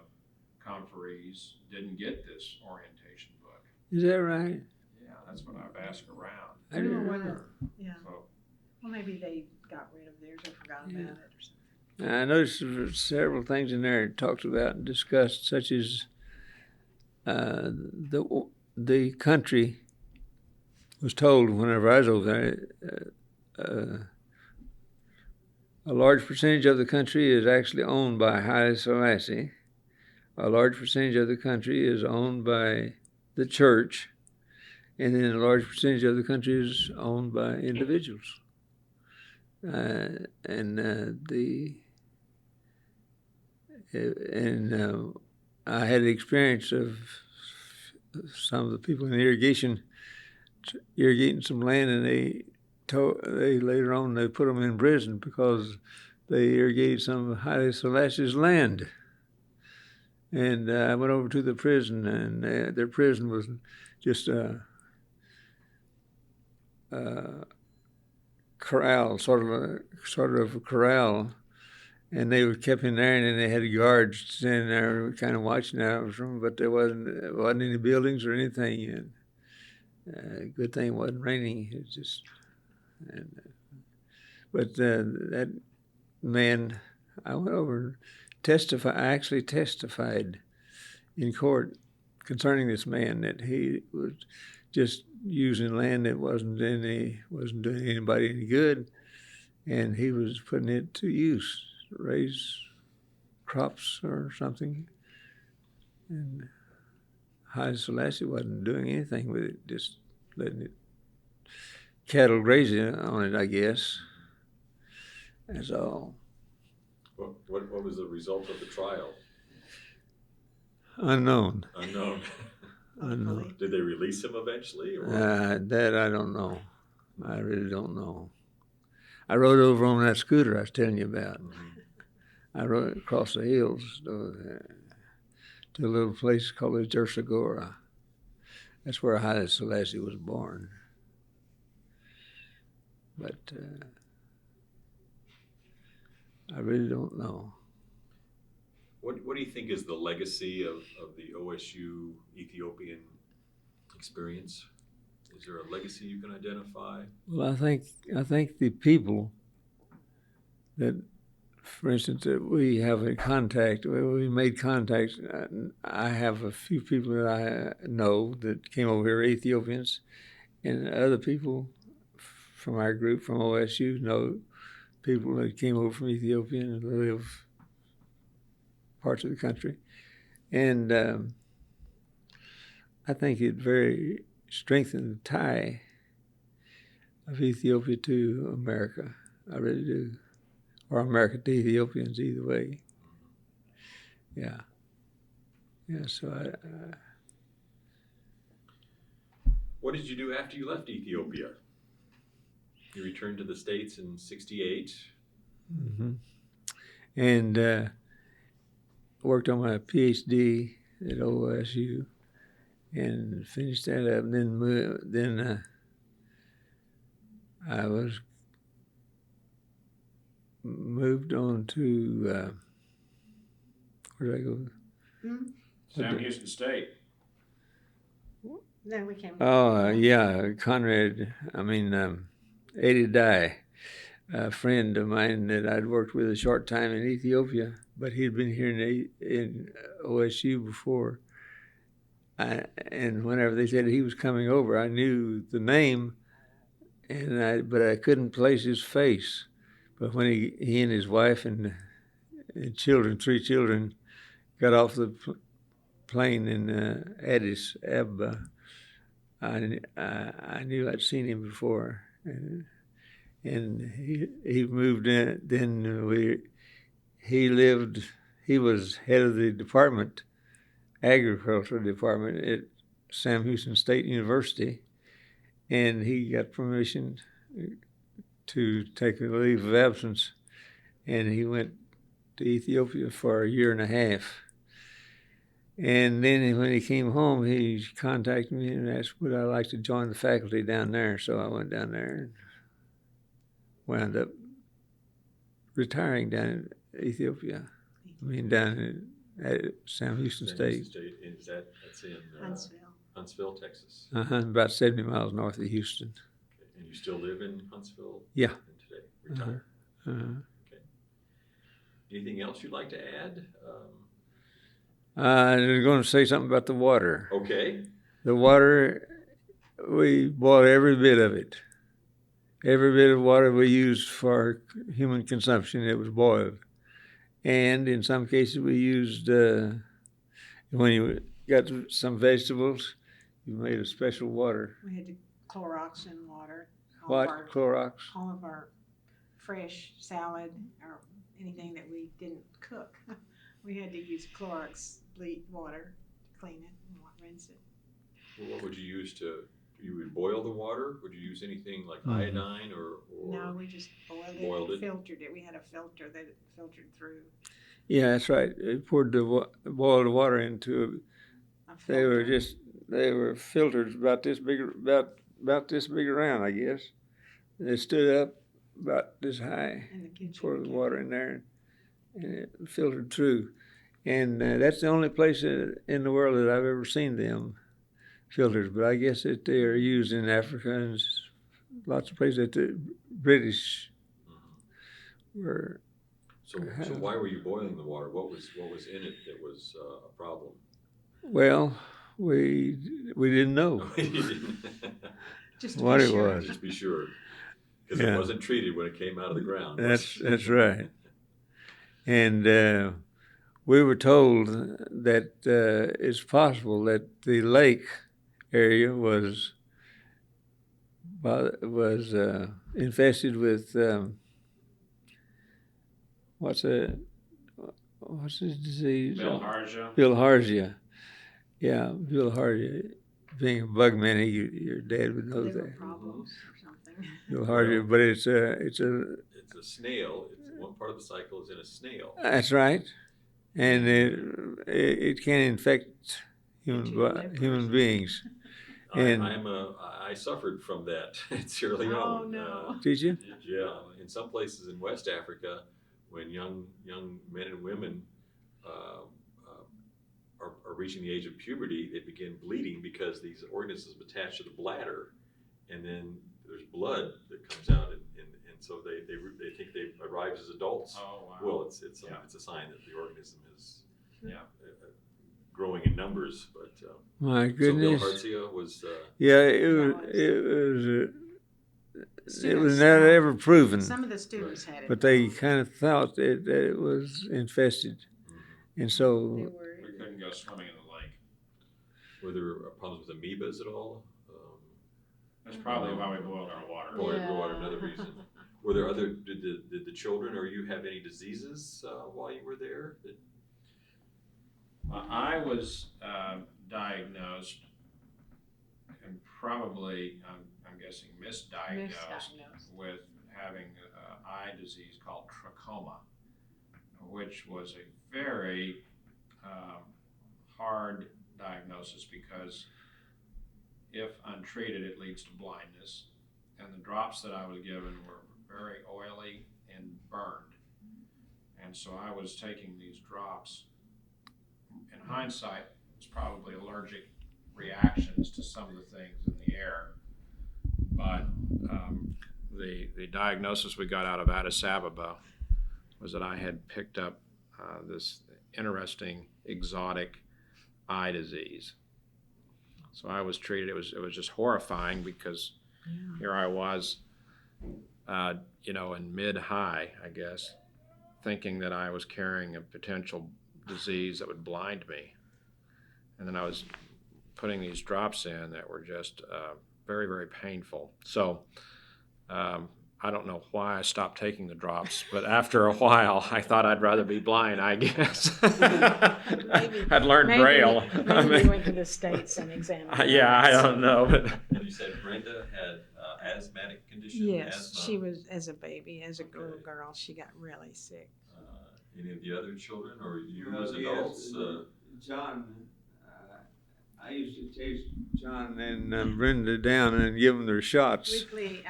conferees didn't get this orientation book. Is that right? Yeah, that's what I've asked around. I didn't We were know. Yeah. So, Well, maybe they got rid of theirs or forgot about it or something. I noticed there were several things in there it talked about and discussed, such as the country was told whenever I was over there, a large percentage of the country is actually owned by Haile Selassie, a large percentage of the country is owned by the church, and then a large percentage of the country is owned by individuals. I had the experience of some of the people in irrigating some land, and they later on they put them in prison because they irrigated some of Haile Selassie's land. And I went over to the prison, and their prison was just a corral, sort of a corral, and they were kept in there, and then they had guards standing there, kind of watching out from them. But there wasn't any buildings or anything. And good thing it wasn't raining. It just, but that man, I went over and I actually testified in court concerning this man, that he was just using land that wasn't doing anybody any good, and he was putting it to use, raise crops or something. And Haile Selassie wasn't doing anything with it, just letting it cattle grazing on it, I guess. That's all. What was the result of the trial? Unknown. Hopefully. Did they release him eventually? Or? That I don't know. I really don't know. I rode over on that scooter I was telling you about. I rode across the hills to a little place called Jersagora. That's where Haile Selassie was born. But I really don't know. What do you think is the legacy of the OSU Ethiopian experience? Is there a legacy you can identify? Well, I think the people that, for instance, that we have a contact, we made contacts. I have a few people that I know that came over here, Ethiopians, and other people from our group from OSU know people that came over from Ethiopia and live parts of the country. And I think it very strengthened the tie of Ethiopia to America. I really do. Or America to Ethiopians, either way. Yeah. Yeah, so What did you do after you left Ethiopia? You returned to the States in '68. Mm-hmm. And worked on my PhD at OSU and finished that up. And then I was moved on to where did I go? Sam Houston State. Then we came. Oh, yeah, Conrad. Eddie Dye, a friend of mine that I'd worked with a short time in Ethiopia, but he'd been here in OSU before. And whenever they said he was coming over, I knew the name, but I couldn't place his face. But when he and his wife and children, 3 children, got off the plane in Addis Ababa, I knew I'd seen him before. And he moved in. Then he was head of the department, agricultural department at Sam Houston State University, and he got permission to take a leave of absence, and he went to Ethiopia for a year and a half. And then when he came home, he contacted me and asked, would I like to join the faculty down there? So I went down there and wound up retiring down in Ethiopia. Down at Sam Houston State. That's in Huntsville, Texas. About 70 miles north of Houston. Okay. And you still live in Huntsville? Yeah. Today, retired. Okay. Anything else you'd like to add? I was going to say something about the water. Okay. The water, we boil every bit of it. Every bit of water we used for human consumption, it was boiled. And in some cases we used When you got some vegetables, you made a special water. We had to Clorox in water. What? Clorox? All of our fresh salad or anything that we didn't cook. We had to use Clorox bleach water to clean it and rinse it. Well, what would you use you would boil the water? Would you use anything like Mhm. iodine or? No, we just boiled it, filtered it. We had a filter that it filtered through. Yeah, that's right. They poured boiled water into. A They were filter. they were filtered about this big, about this big around, I guess. They stood up about this high. In the kitchen. Poured the water in there, and it filtered through. And that's the only place in the world that I've ever seen them filters. But I guess that they are used in Africa and lots of places that the British were. So why were you boiling the water? What was in it that was a problem? Well, we didn't know Just to what be it sure. was. Just be sure, because Yeah. it wasn't treated when it came out of the ground. That's right. And we were told that it's possible that the lake area was infested with what's this disease? Bilharzia. Bilharzia. Yeah, bilharzia. Being a bug man, your dad would know Liver that. problems or something. Bilharzia, but it's a. It's a snail. One part of the cycle is in a snail. That's right, and it can infect human beings. And I suffered from that at Sierra Leone. Oh, no. Did you? Yeah, in some places in West Africa, when young men and women are reaching the age of puberty, they begin bleeding because these organisms attach to the bladder, and then there's blood that comes out, and so they think they've arrived as adults. Oh, wow. Well, it's a sign that the organism is growing in numbers. But My goodness. So Bilharzia was. Yeah, it was not ever proven, Some of the students had it. but they kind of thought that it was infested, and so They were. We couldn't go swimming in the lake. Were there problems with amoebas at all? That's probably why we boiled our water. Or another reason. Were there other? Did the children or you have any diseases while you were there? I was diagnosed, and probably, I'm guessing, misdiagnosed with having an eye disease called trachoma, which was a very hard diagnosis because if untreated, it leads to blindness. And the drops that I was given were very oily and burned. And so I was taking these drops. In hindsight, it's probably allergic reactions to some of the things in the air. But the diagnosis we got out of Addis Ababa was that I had picked up this interesting exotic eye disease. So I was treated. It was just horrifying because here I was, in mid-high, I guess, thinking that I was carrying a potential disease that would blind me. And then I was putting these drops in that were just very, very painful. So I don't know why I stopped taking the drops, but after a while, I thought I'd rather be blind, I guess. I'd learned Braille. Maybe we went to the States and examined. Yeah, I don't know. But And you said Brenda had asthmatic condition? Yes, asthma? she was, as a baby, as a little girl, she got really sick. Any of the other children or you Well, as yes, adults? John, I used to chase John and Brenda down and give them their shots. Weekly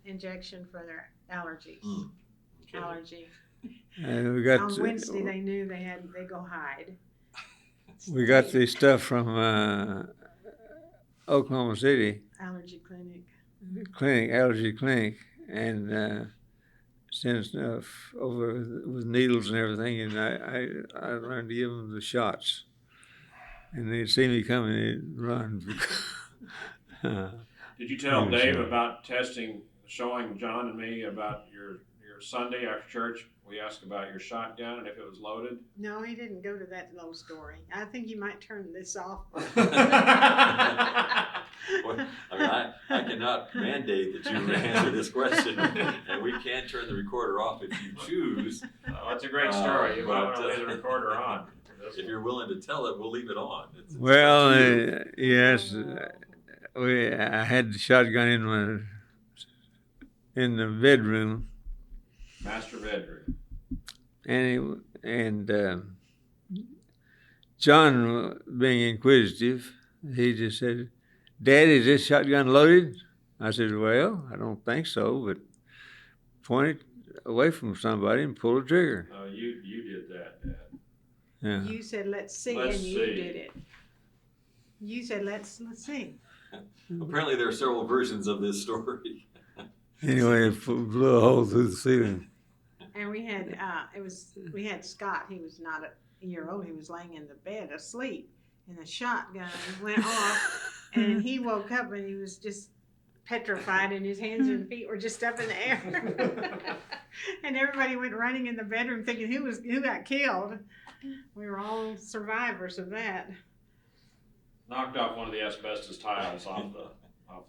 injection for their allergies. Okay. Allergy. And we got On Wednesday, they knew they go hide. we got the stuff from Oklahoma City Allergy clinic. allergy clinic, and sent stuff over with needles and everything, and I learned to give them the shots. And they'd see me coming, they'd run. did you tell Dave about testing showing John and me about your Sunday after church. We asked about your shotgun and if it was loaded. No, he didn't go to that little story. I think you might turn this off. Well, I mean, I cannot mandate that you answer this question, and we can turn the recorder off if you choose. Oh, it's a great story. You might want to But, leave the recorder on. If you're willing to tell it, we'll leave it on. It's Well, up to you. yes, I had the shotgun in the bedroom, Master bedroom. and John, being inquisitive, he just said, "Dad, is this shotgun loaded?" I said, "Well, I don't think so, but point it away from somebody and pull the trigger." Oh, you did that, Dad. Yeah. You said, let's see, Let's and you see. did it. You said, let's see. Apparently, there are several versions of this story. Anyway, it blew a hole through the ceiling. And we had, we had Scott. He was not a year old. He was laying in the bed asleep, and the shotgun went off, and he woke up and he was just petrified, and his hands and feet were just up in the air. And everybody went running in the bedroom thinking who got killed. We were all survivors of that. Knocked off one of the asbestos tiles off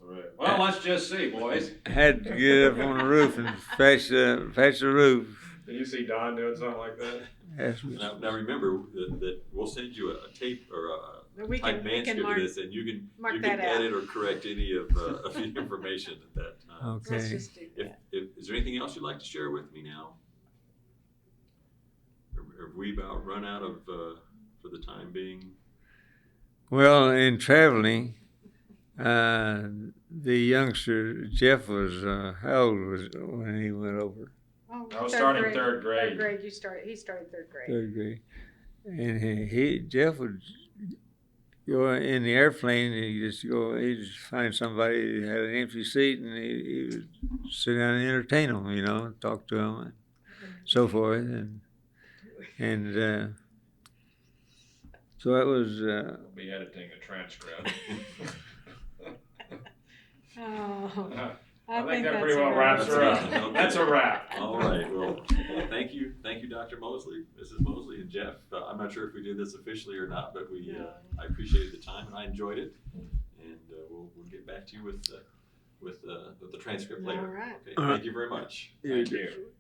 the roof. Well, let's just see, boys. Had to get up on the roof and patch the roof. Did you see Don doing something like that? Yes. Now remember that we'll send you a tape or We a typed can manuscript mark, of this, and you mark can that out. edit or correct any of the information at that time. Let's Okay. just do that. Is there anything else you'd like to share with me now? Or have we about run out of for the time being? Well, in traveling, the youngster Jeff was how old was when he went over? Oh, I was starting third grade. Third grade. He started third grade. Third grade, and Jeff would go in the airplane. He'd just find somebody that had an empty seat, and he would sit down and entertain them, talk to them, and so forth, and so it was. We'll be editing a transcript. Oh, I think that that's pretty well a wraps her up. Okay. That's a wrap. All right. Well, thank you, Dr. Moseley, Mrs. Moseley, and Jeff. I'm not sure if we did this officially or not, but I appreciated the time and I enjoyed it, and we'll get back to you with the transcript later. All right. Okay. Thank you very much. Thank you.